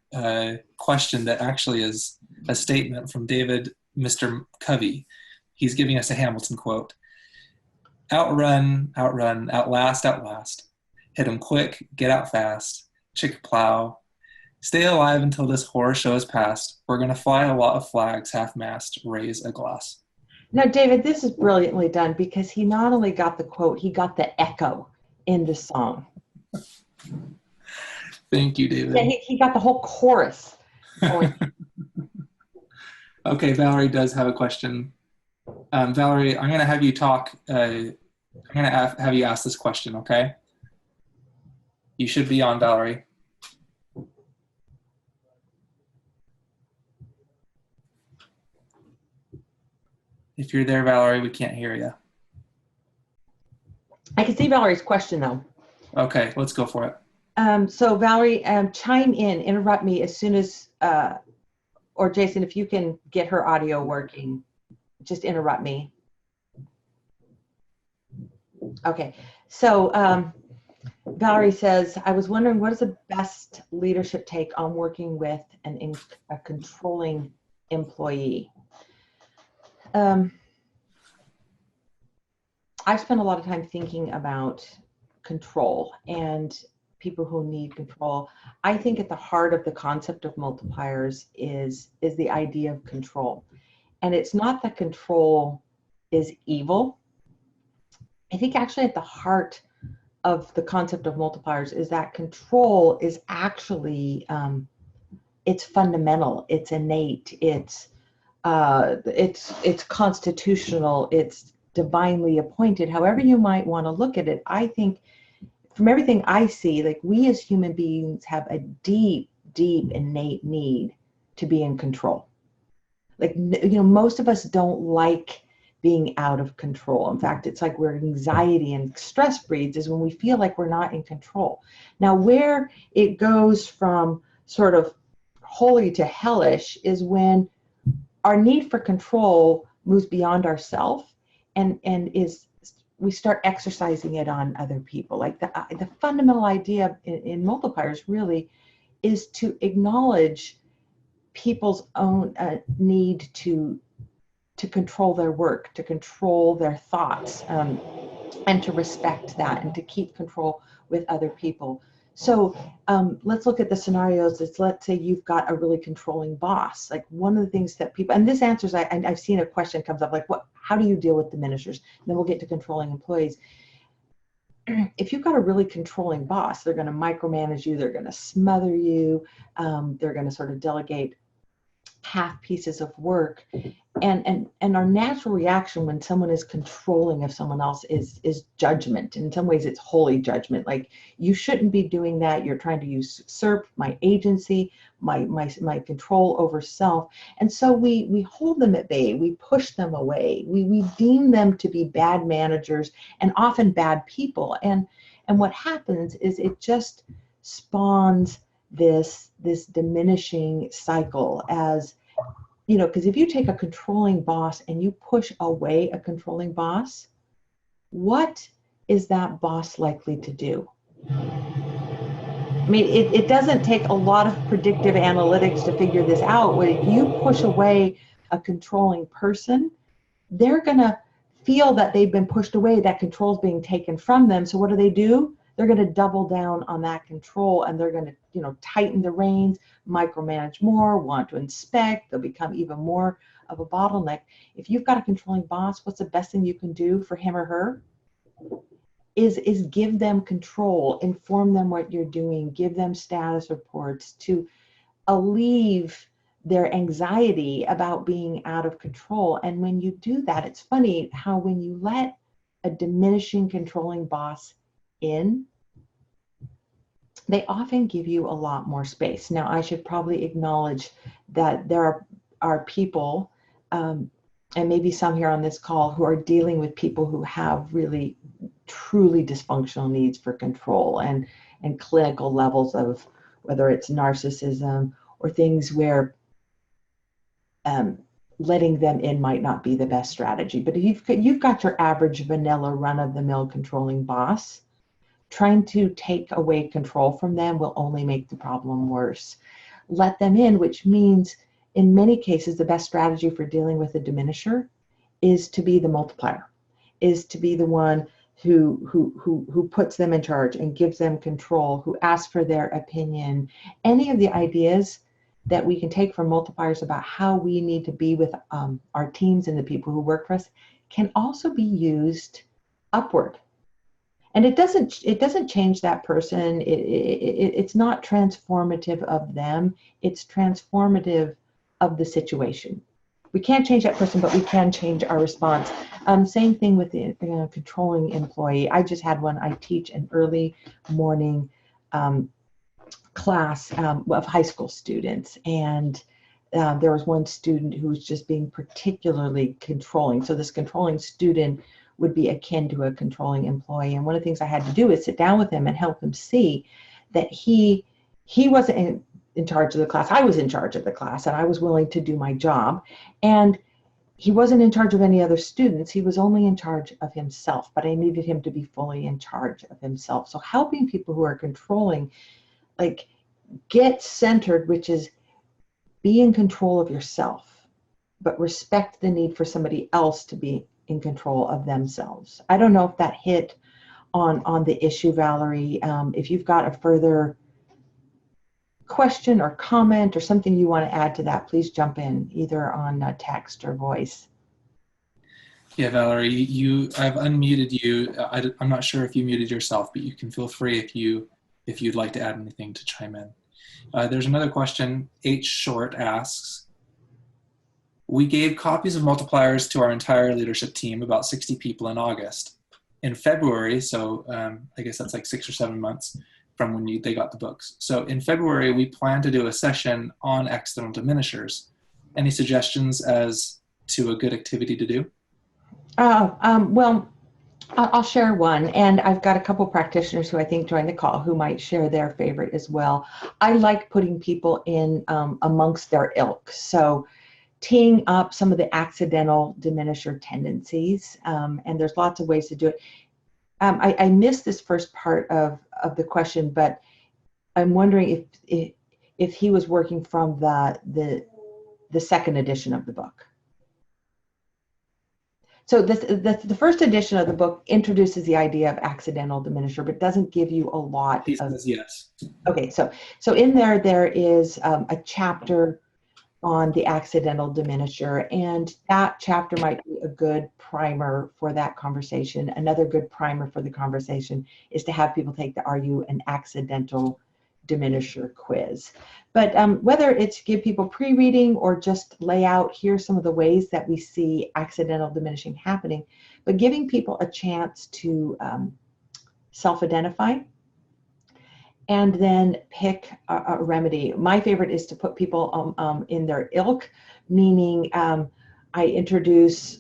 question that actually is a statement from David Mr. Covey. He's giving us a Hamilton quote. Outrun, outrun, outlast, outlast. Hit 'em quick, get out fast. Chick plow. Stay alive until this horror show is past. We're going to fly a lot of flags, half-mast, raise a glass. Now, David, this is brilliantly done because he not only got the quote, he got the echo in the song. Thank you, David. Yeah, he got the whole chorus going. Okay, Valerie does have a question. Valerie, I'm going to have you talk. I'm going to have you ask this question, okay? You should be on, Valerie. If you're there, Valerie, we can't hear you. I can see Valerie's question, though. Okay, let's go for it. So, Valerie, chime in, interrupt me as soon as, or Jason, if you can get her audio working, just interrupt me. Okay, so Valerie says, I was wondering, what is the best leadership take on working with a controlling employee? I've spent a lot of time thinking about control and people who need control. I think at the heart of the concept of multipliers is the idea of control. And it's not that control is evil. I think actually at the heart of the concept of multipliers is that control is actually, it's fundamental, it's innate, it's constitutional, it's divinely appointed, however you might want to look at it. I think from everything I see, like, we as human beings have a deep, deep innate need to be in control. Like, most of us don't like being out of control. In fact, it's like where anxiety and stress breeds is when we feel like we're not in control. Now, where it goes from sort of holy to hellish is when our need for control moves beyond ourselves and we start exercising it on other people. Like the fundamental idea in multipliers really is to acknowledge people's own need to control their work, to control their thoughts, and to respect that and to keep control with other people. So let's look at the scenarios. Let's say you've got a really controlling boss. Like, one of the things that people, and this answers, I've seen a question comes up like, how do you deal with diminishers? And then we'll get to controlling employees. If you've got a really controlling boss, they're going to micromanage you, they're going to smother you, they're going to sort of delegate half pieces of work. And our natural reaction when someone is controlling of someone else is judgment. In some ways, it's holy judgment. Like, you shouldn't be doing that. You're trying to usurp my agency, my control over self. And so we hold them at bay. We push them away. We deem them to be bad managers and often bad people. And what happens is it just spawns this diminishing cycle, as because if you take a controlling boss and you push away a controlling boss, what is that boss likely to do? I mean, it doesn't take a lot of predictive analytics to figure this out. When you push away a controlling person, they're going to feel that they've been pushed away, that control is being taken from them. So what do? They're going to double down on that control, and they're going to, tighten the reins, micromanage more, want to inspect. They'll become even more of a bottleneck. If you've got a controlling boss, what's the best thing you can do for him or her? Is give them control, inform them what you're doing, give them status reports to alleviate their anxiety about being out of control. And when you do that, it's funny how when you let a diminishing, controlling boss in, they often give you a lot more space. Now, I should probably acknowledge that there are people and maybe some here on this call, who are dealing with people who have really truly dysfunctional needs for control and clinical levels of whether it's narcissism or things where letting them in might not be the best strategy. But if you've got your average vanilla run-of-the-mill controlling boss, trying to take away control from them will only make the problem worse. Let them in, which means in many cases the best strategy for dealing with a diminisher is to be the multiplier, is to be the one who puts them in charge and gives them control, who asks for their opinion. Any of the ideas that we can take from multipliers about how we need to be with our teams and the people who work for us can also be used upward. And it doesn't change that person. It's not transformative of them. It's transformative of the situation. We can't change that person, but we can change our response. Same thing with the controlling employee. I just had one. I teach an early morning class of high school students, and there was one student who was just being particularly controlling. So this controlling student would be akin to a controlling employee. And one of the things I had to do is sit down with him and help him see that he wasn't in charge of the class. I was in charge of the class, and I was willing to do my job. And he wasn't in charge of any other students. He was only in charge of himself, but I needed him to be fully in charge of himself. So helping people who are controlling, like, get centered, which is be in control of yourself, but respect the need for somebody else to be in control of themselves. I don't know if that hit on the issue, Valerie. If you've got a further question or comment or something you want to add to that, please jump in either on text or voice. Yeah, Valerie, I've unmuted you. I'm not sure if you muted yourself, but you can feel free if you'd like to add anything to chime in. There's another question. H. Short asks, we gave copies of multipliers to our entire leadership team, about 60 people, in August. In February, so I guess that's like 6 or 7 months from when they got the books. So in February, we plan to do a session on accidental diminishers. Any suggestions as to a good activity to do? Well, I'll share one, and I've got a couple practitioners who I think joined the call who might share their favorite as well. I like putting people in amongst their ilk. So teeing up some of the accidental diminisher tendencies, and there's lots of ways to do it. I missed this first part of the question, but I'm wondering if he was working from the second edition of the book. So the first edition of the book introduces the idea of accidental diminisher, but doesn't give you a lot. He says yes. Okay, so in there is a chapter on the accidental diminisher, and that chapter might be a good primer for that conversation. Another good primer for the conversation is to have people take the "Are you an accidental diminisher" quiz. But whether it's give people pre-reading or just lay out, here's some of the ways that we see accidental diminishing happening, but giving people a chance to self-identify and then pick a remedy. My favorite is to put people in their ilk, meaning I introduce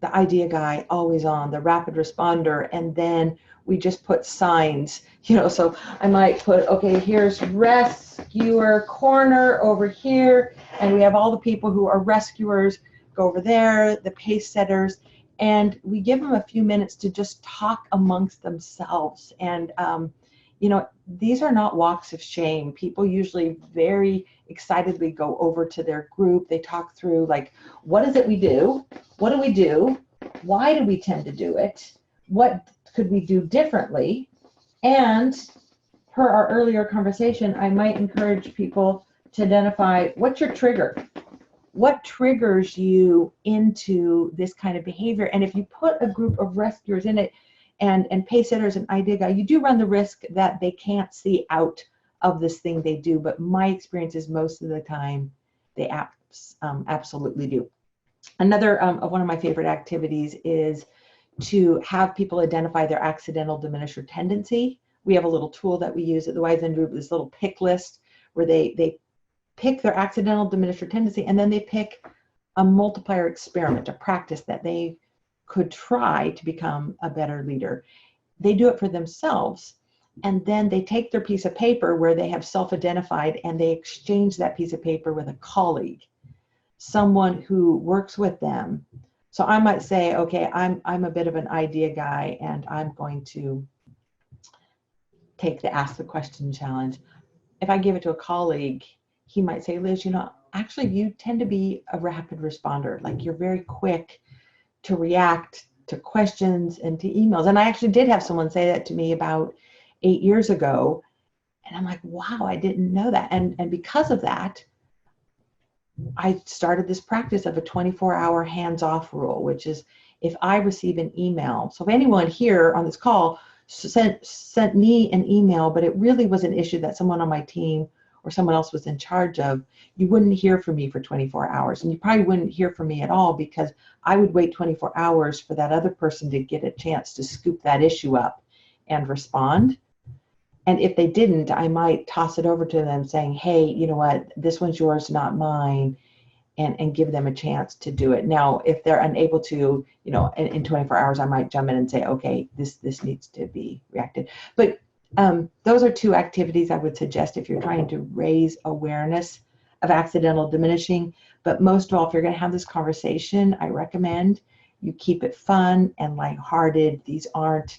the idea guy, always on, the rapid responder, and then we just put signs, so I might put, okay, here's rescuer corner over here, and we have all the people who are rescuers go over there, the pace setters, and we give them a few minutes to just talk amongst themselves. And these are not walks of shame. People usually very excitedly go over to their group. They talk through, like, what is it we do? What do we do? Why do we tend to do it? What could we do differently? And per our earlier conversation, I might encourage people to identify, what's your trigger? What triggers you into this kind of behavior? And if you put a group of rescuers in it, and pace setters and idea guy, you do run the risk that they can't see out of this thing they do, but my experience is most of the time they absolutely do. Another one of my favorite activities is to have people identify their accidental diminisher tendency. We have a little tool that we use at the Wiseman Group, this little pick list, where they pick their accidental diminisher tendency, and then they pick a multiplier experiment, a practice that they could try to become a better leader. They do it for themselves, and then they take their piece of paper where they have self-identified and they exchange that piece of paper with a colleague, someone who works with them. So I might say, okay, I'm a bit of an idea guy, and I'm going to take the ask the question challenge. If I give it to a colleague, he might say, Liz, actually you tend to be a rapid responder. Like, you're very quick to react to questions and to emails. And I actually did have someone say that to me about 8 years ago. And I'm like, wow, I didn't know that. And because of that, I started this practice of a 24-hour hands-off rule, which is if I receive an email. So if anyone here on this call sent me an email, but it really was an issue that someone on my team or someone else was in charge of, you wouldn't hear from me for 24 hours. And you probably wouldn't hear from me at all, because I would wait 24 hours for that other person to get a chance to scoop that issue up and respond. And if they didn't, I might toss it over to them saying, hey, you know what, this one's yours, not mine, and give them a chance to do it. Now, if they're unable to, in 24 hours, I might jump in and say, okay, this needs to be reacted. But those are two activities I would suggest if you're trying to raise awareness of accidental diminishing. But most of all, if you're going to have this conversation, I recommend you keep it fun and lighthearted. These aren't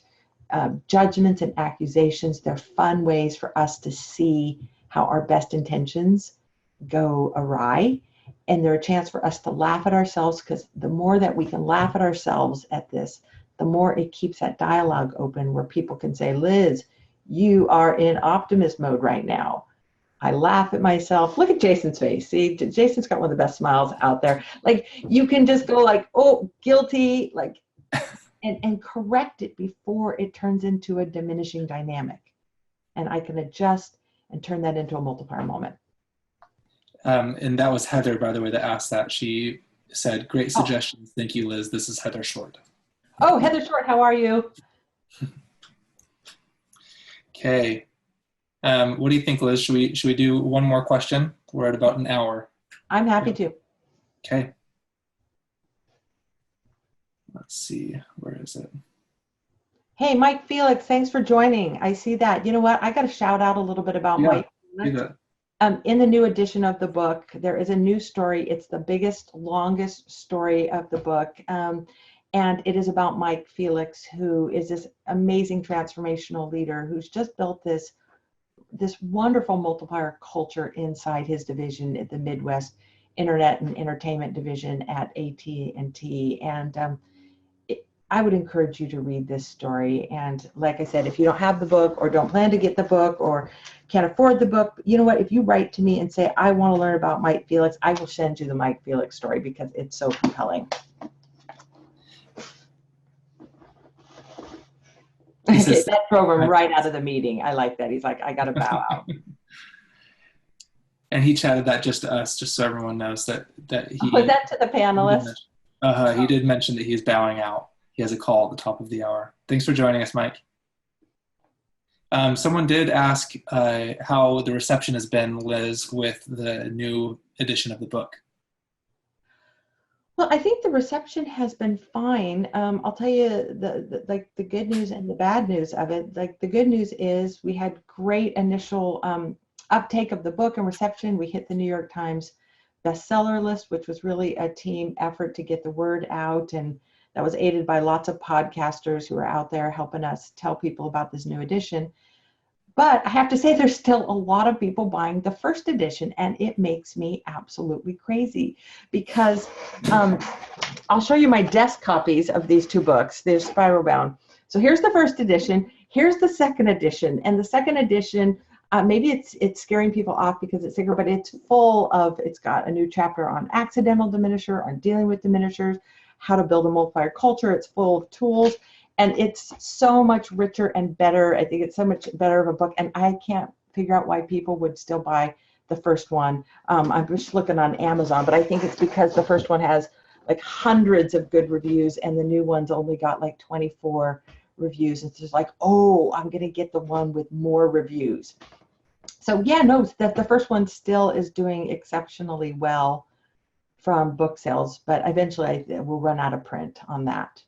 judgments and accusations. They're fun ways for us to see how our best intentions go awry. And they're a chance for us to laugh at ourselves, because the more that we can laugh at ourselves at this, the more it keeps that dialogue open where people can say, Liz, you are in optimist mode right now. I laugh at myself. Look at Jason's face. See, Jason's got one of the best smiles out there. Like, you can just go like, oh, guilty, like, and correct it before it turns into a diminishing dynamic. And I can adjust and turn that into a multiplier moment. And that was Heather, by the way, that asked that. She said, great suggestions. Thank you, Liz. This is Heather Short. Oh, Heather Short, how are you? Okay. What do you think, Liz? Should we do one more question? We're at about an hour. I'm happy to. Okay. Let's see. Where is it? Hey, Mike Felix, thanks for joining. I see that. You know what? I got to shout out a little bit about Mike Felix. In the new edition of the book, there is a new story. It's the biggest, longest story of the book. And it is about Mike Felix, who is this amazing transformational leader who's just built this wonderful multiplier culture inside his division at the Midwest Internet and Entertainment Division at AT&T. And I would encourage you to read this story. And like I said, if you don't have the book or don't plan to get the book or can't afford the book, you know what? If you write to me and say, I want to learn about Mike Felix, I will send you the Mike Felix story because it's so compelling. Okay, that drove him right out of the meeting. I like that. He's like, I got to bow out. And he chatted that just to us, just so everyone knows that he... Was that to the panelists? He did mention that he's bowing out. He has a call at the top of the hour. Thanks for joining us, Mike. Someone did ask how the reception has been, Liz, with the new edition of the book. Well, I think the reception has been fine. I'll tell you the good news and the bad news of it. Like, the good news is we had great initial uptake of the book and reception. We hit the New York Times bestseller list, which was really a team effort to get the word out, and that was aided by lots of podcasters who are out there helping us tell people about this new edition. But I have to say, there's still a lot of people buying the first edition, and it makes me absolutely crazy because I'll show you my desk copies of these two books. They're spiral bound. So here's the first edition. Here's the second edition. And the second edition, maybe it's scaring people off because it's bigger, but it's got a new chapter on accidental diminisher, on dealing with diminishers, how to build a multiplier culture. It's full of tools. And it's so much richer and better. I think it's so much better of a book. And I can't figure out why people would still buy the first one. I'm just looking on Amazon, but I think it's because the first one has like hundreds of good reviews and the new one's only got like 24 reviews. It's just like, oh, I'm going to get the one with more reviews. So yeah, no, the first one still is doing exceptionally well. from book sales, but eventually I will run out of print on that.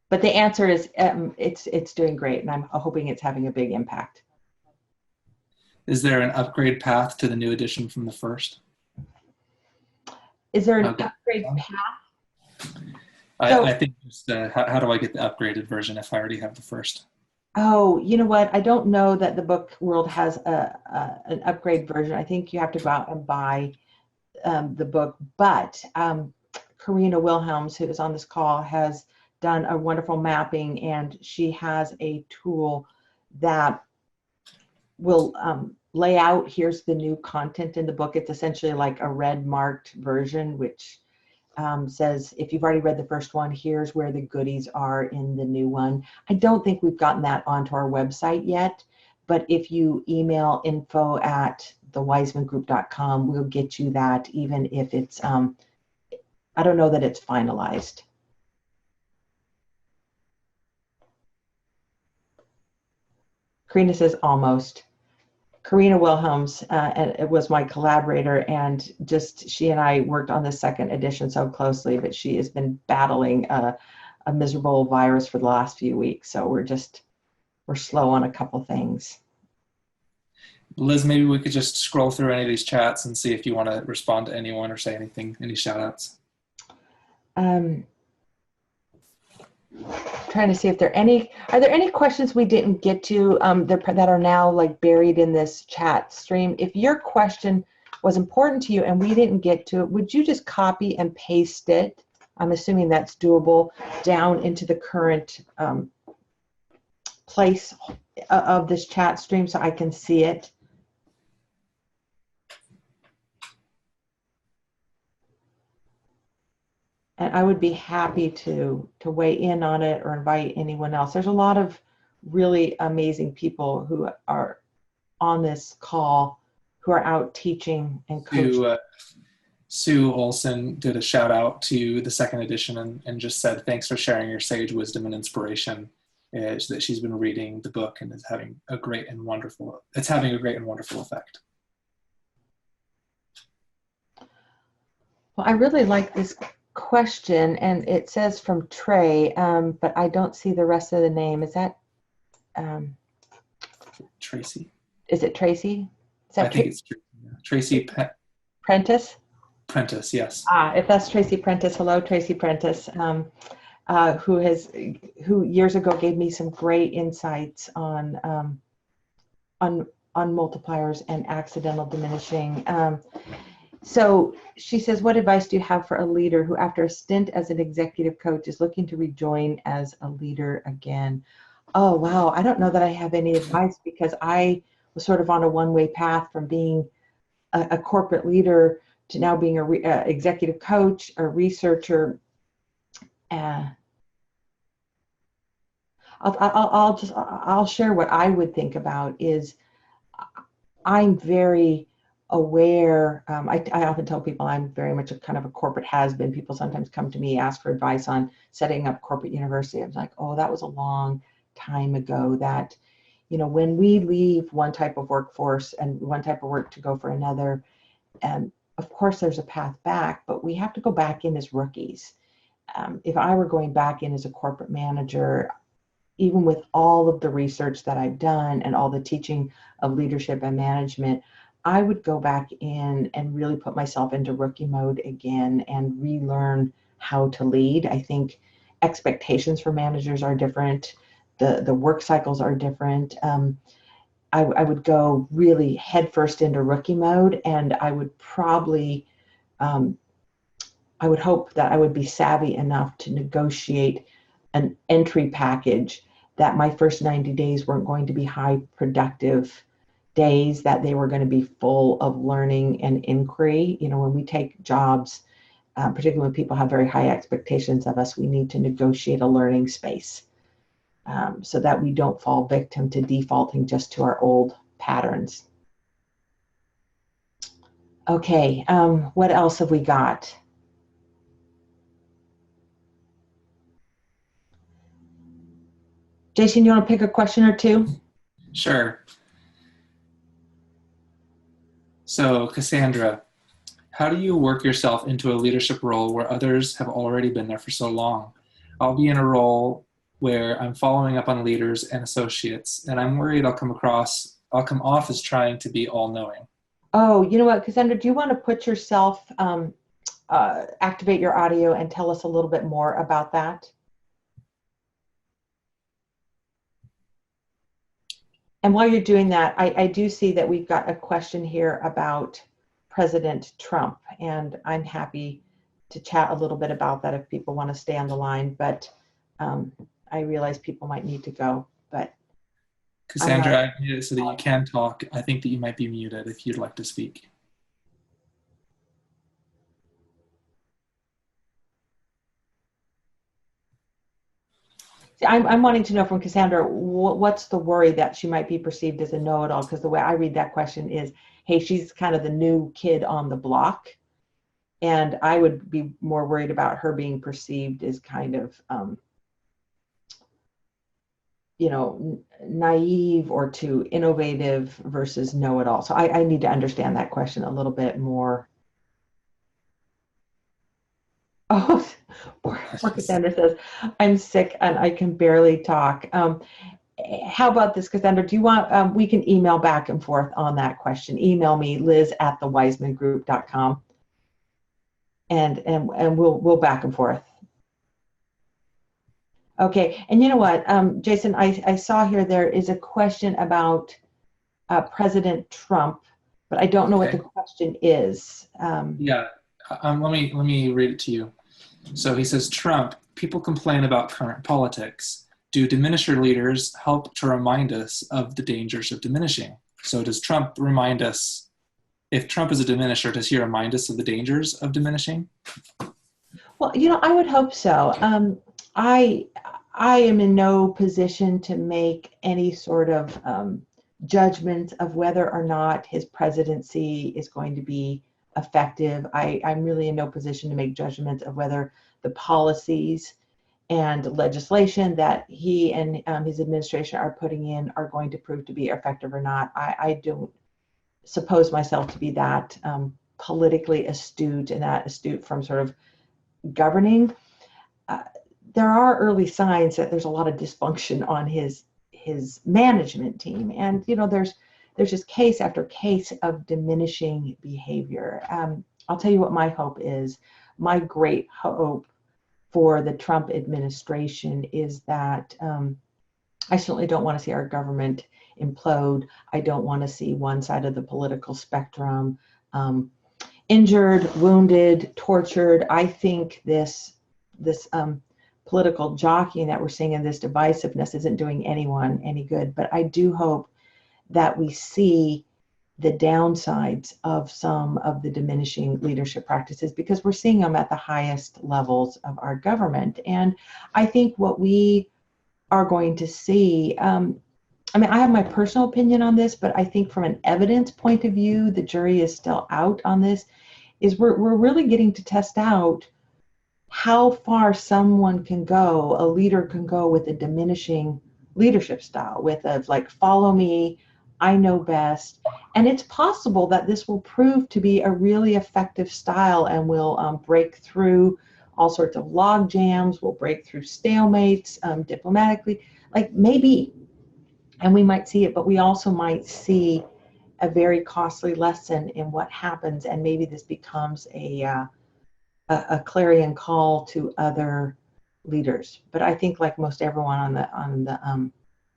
But the answer is it's doing great, and I'm hoping it's having a big impact. Is there an upgrade path to the new edition from the first? Is there an Okay. upgrade path? I think just how do I get the upgraded version if I already have the first? Oh, you know what? I don't know that the book world has an upgrade version. I think you have to go out and buy the book. But Karina Wilhelms, who is on this call, has done a wonderful mapping, and she has a tool that will lay out, here's the new content in the book. It's essentially like a red marked version, which says, if you've already read the first one, here's where the goodies are in the new one. I don't think we've gotten that onto our website yet, but if you email info@thewisemangroup.com, we'll get you that, even if it's, I don't know that it's finalized. Karina says almost. Karina Wilhelms it was my collaborator, and just she and I worked on the second edition so closely, but she has been battling a miserable virus for the last few weeks. So we're slow on a couple things. Liz, maybe we could just scroll through any of these chats and see if you want to respond to anyone or say anything, any shout outs. Trying to see if are there any questions we didn't get to that are now like buried in this chat stream. If your question was important to you and we didn't get to it, would you just copy and paste it? I'm assuming that's doable, down into the current place of this chat stream so I can see it. And I would be happy to weigh in on it or invite anyone else. There's a lot of really amazing people who are on this call who are out teaching and coaching. Sue Olson did a shout out to the second edition and just said, thanks for sharing your sage wisdom and inspiration. That she's been reading the book and it's having a great and wonderful effect. Well, I really like this question, and it says from Trey, but I don't see the rest of the name. Is that Tracy? Is it Tracy? Is that I think it's Tracy Prentice? Prentice, yes. If that's Tracy Prentice, hello, Tracy Prentice, who years ago gave me some great insights on multipliers and accidental diminishing. So she says, what advice do you have for a leader who, after a stint as an executive coach, is looking to rejoin as a leader again? Oh, wow. I don't know that I have any advice, because I was sort of on a one-way path from being a corporate leader to now being an executive coach, a researcher. I'll share what I would think about is I'm very aware. I often tell people I'm very much a kind of a corporate has-been. People sometimes come to me, ask for advice on setting up corporate university. I'm like, oh, that was a long time ago. That, when we leave one type of workforce and one type of work to go for another, of course there's a path back, but we have to go back in as rookies. If I were going back in as a corporate manager, even with all of the research that I've done and all the teaching of leadership and management, I would go back in and really put myself into rookie mode again and relearn how to lead. I think expectations for managers are different. The work cycles are different. I would go really headfirst into rookie mode, and I would probably, I would hope that I would be savvy enough to negotiate an entry package that my first 90 days weren't going to be high productive days, that they were going to be full of learning and inquiry. When we take jobs, particularly when people have very high expectations of us, we need to negotiate a learning space so that we don't fall victim to defaulting just to our old patterns. Okay, what else have we got? Jason, you want to pick a question or two? Sure. So, Cassandra, How do you work yourself into a leadership role where others have already been there for so long? I'll be in a role where I'm following up on leaders and associates, and I'm worried I'll come off as trying to be all-knowing. Oh, you know what, Cassandra, do you want to put yourself, activate your audio and tell us a little bit more about that? And while you're doing that, I do see that we've got a question here about President Trump, and I'm happy to chat a little bit about that if people want to stay on the line, but I realize people might need to go, but I'm not. Cassandra, I made it so that you can talk. I think that you might be muted if you'd like to speak. I'm wanting to know from Cassandra, what's the worry that she might be perceived as a know-it-all? Because the way I read that question is, hey, she's kind of the new kid on the block. And I would be more worried about her being perceived as kind of, naive or too innovative versus know-it-all. So I need to understand that question a little bit more. Oh, poor Cassandra says, I'm sick and I can barely talk. How about this, Cassandra? Do you want, we can email back and forth on that question. Email me, liz@thewisemangroup.com. And we'll back and forth. Okay, and you know what, Jason, I saw here there is a question about President Trump, but I don't know what the question is. Yeah, let me read it to you. So he says, Trump, people complain about current politics. Do diminisher leaders help to remind us of the dangers of diminishing? So does Trump remind us, if Trump is a diminisher, does he remind us of the dangers of diminishing? Well, I would hope so. I am in no position to make any sort of judgment of whether or not his presidency is going to be effective. I'm really in no position to make judgments of whether the policies and legislation that he and his administration are putting in are going to prove to be effective or not. I don't suppose myself to be that politically astute and that astute from sort of governing. There are early signs that there's a lot of dysfunction on his management team, and there's just case after case of diminishing behavior. I'll tell you what my hope is. My great hope for the Trump administration is that I certainly don't want to see our government implode. I don't want to see one side of the political spectrum injured, wounded, tortured. I think this political jockeying that we're seeing in this divisiveness isn't doing anyone any good. But I do hope that we see the downsides of some of the diminishing leadership practices, because we're seeing them at the highest levels of our government. And I think what we are going to see, I have my personal opinion on this, but I think from an evidence point of view, the jury is still out on this, is we're really getting to test out how far someone can go, a leader can go with a diminishing leadership style, with a follow me, I know best. And it's possible that this will prove to be a really effective style and will break through all sorts of log jams, will break through stalemates diplomatically, maybe, and we might see it, but we also might see a very costly lesson in what happens, and maybe this becomes a clarion call to other leaders. But I think, like most everyone on the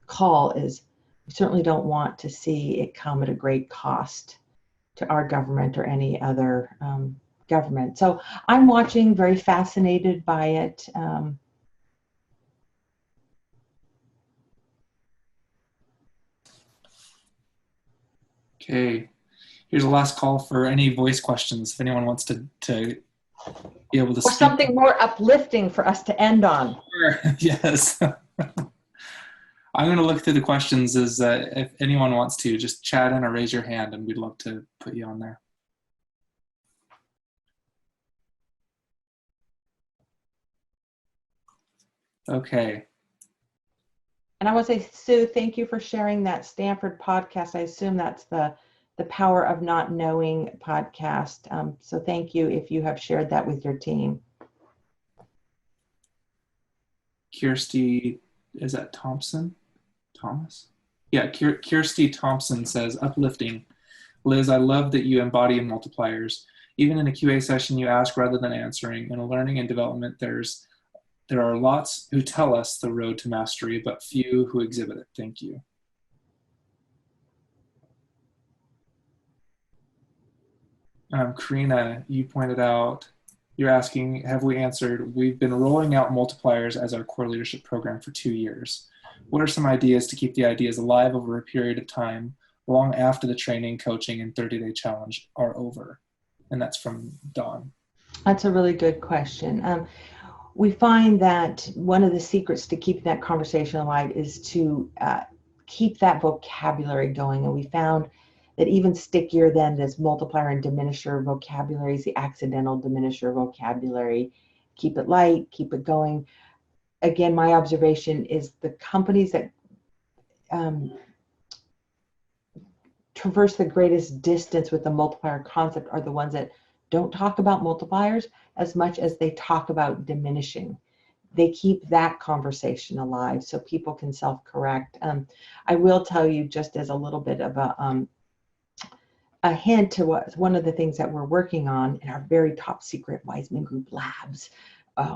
call, is we certainly don't want to see it come at a great cost to our government or any other government. So I'm watching, very fascinated by it. Okay, here's a last call for any voice questions. If anyone wants to be able to Or speak. something more uplifting for us to end on. Sure. Yes. I'm going to look through the questions as if anyone wants to, just chat in or raise your hand, and we'd love to put you on there. Okay. And I want to say, Sue, thank you for sharing that Stanford podcast. I assume that's the the Power of Not Knowing podcast. So thank you if you have shared that with your team. Kirsty, is that Thompson? Thomas? Yeah, Kirsty Thompson says, uplifting. Liz, I love that you embody multipliers. Even in a QA session, you ask rather than answering. In a learning and development, there are lots who tell us the road to mastery, but few who exhibit it. Thank you. Karina, you pointed out, you're asking, have we answered? We've been rolling out multipliers as our core leadership program for 2 years. What are some ideas to keep the ideas alive over a period of time, long after the training, coaching, and 30-day challenge are over? And that's from Dawn. That's a really good question. We find that one of the secrets to keeping that conversation alive is to keep that vocabulary going. And we found that even stickier than this multiplier and diminisher vocabulary is the accidental diminisher vocabulary. Keep it light, keep it going. Again, my observation is the companies that traverse the greatest distance with the multiplier concept are the ones that don't talk about multipliers as much as they talk about diminishing. They keep that conversation alive so people can self-correct. I will tell you, just as a little bit of a hint to what one of the things that we're working on in our very top secret Wiseman Group labs,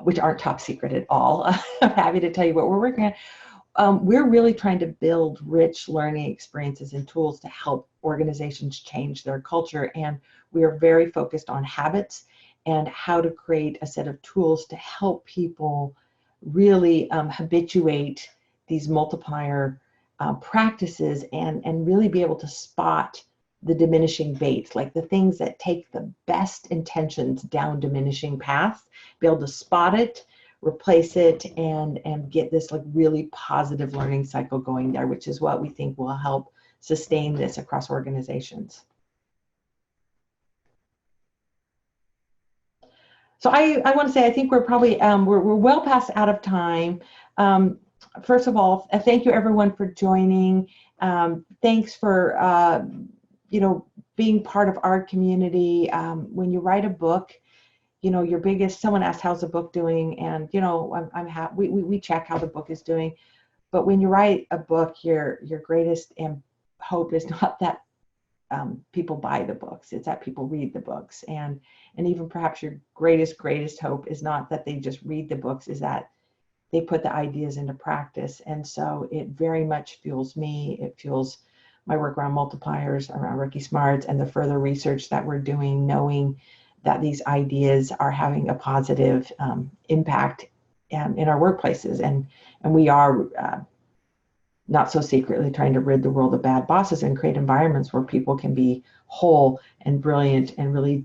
which aren't top secret at all. I'm happy to tell you what we're working on. We're really trying to build rich learning experiences and tools to help organizations change their culture. And we are very focused on habits and how to create a set of tools to help people really habituate these multiplier practices and really be able to spot the diminishing baits, like the things that take the best intentions down diminishing paths, be able to spot it, replace it, and get this like really positive learning cycle going there, which is what we think will help sustain this across organizations. So I want to say, I think we're probably, we're well past out of time. First of all, thank you everyone for joining. Thanks for, being part of our community. When you write a book, your biggest, someone asked, how's the book doing? And, I'm happy, we check how the book is doing. But when you write a book, your greatest hope is not that people buy the books, it's that people read the books. And even perhaps your greatest hope is not that they just read the books, is that they put the ideas into practice. And so it very much fuels me. It fuels my work around multipliers, around Rookie Smarts, and the further research that we're doing, knowing that these ideas are having a positive impact in our workplaces. And we are not so secretly trying to rid the world of bad bosses and create environments where people can be whole and brilliant and really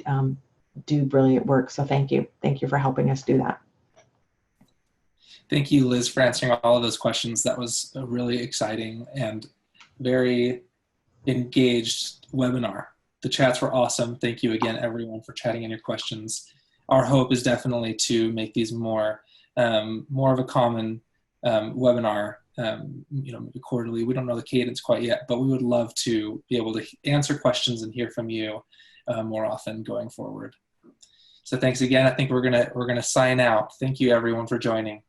do brilliant work. So thank you. Thank you for helping us do that. Thank you, Liz, for answering all of those questions. That was a really exciting and very engaged webinar. The chats were awesome. Thank you again, everyone, for chatting in your questions. Our hope is definitely to make these more of a common webinar, maybe quarterly. We don't know the cadence quite yet, but we would love to be able to answer questions and hear from you more often going forward. So thanks again. I think we're gonna sign out. Thank you, everyone, for joining.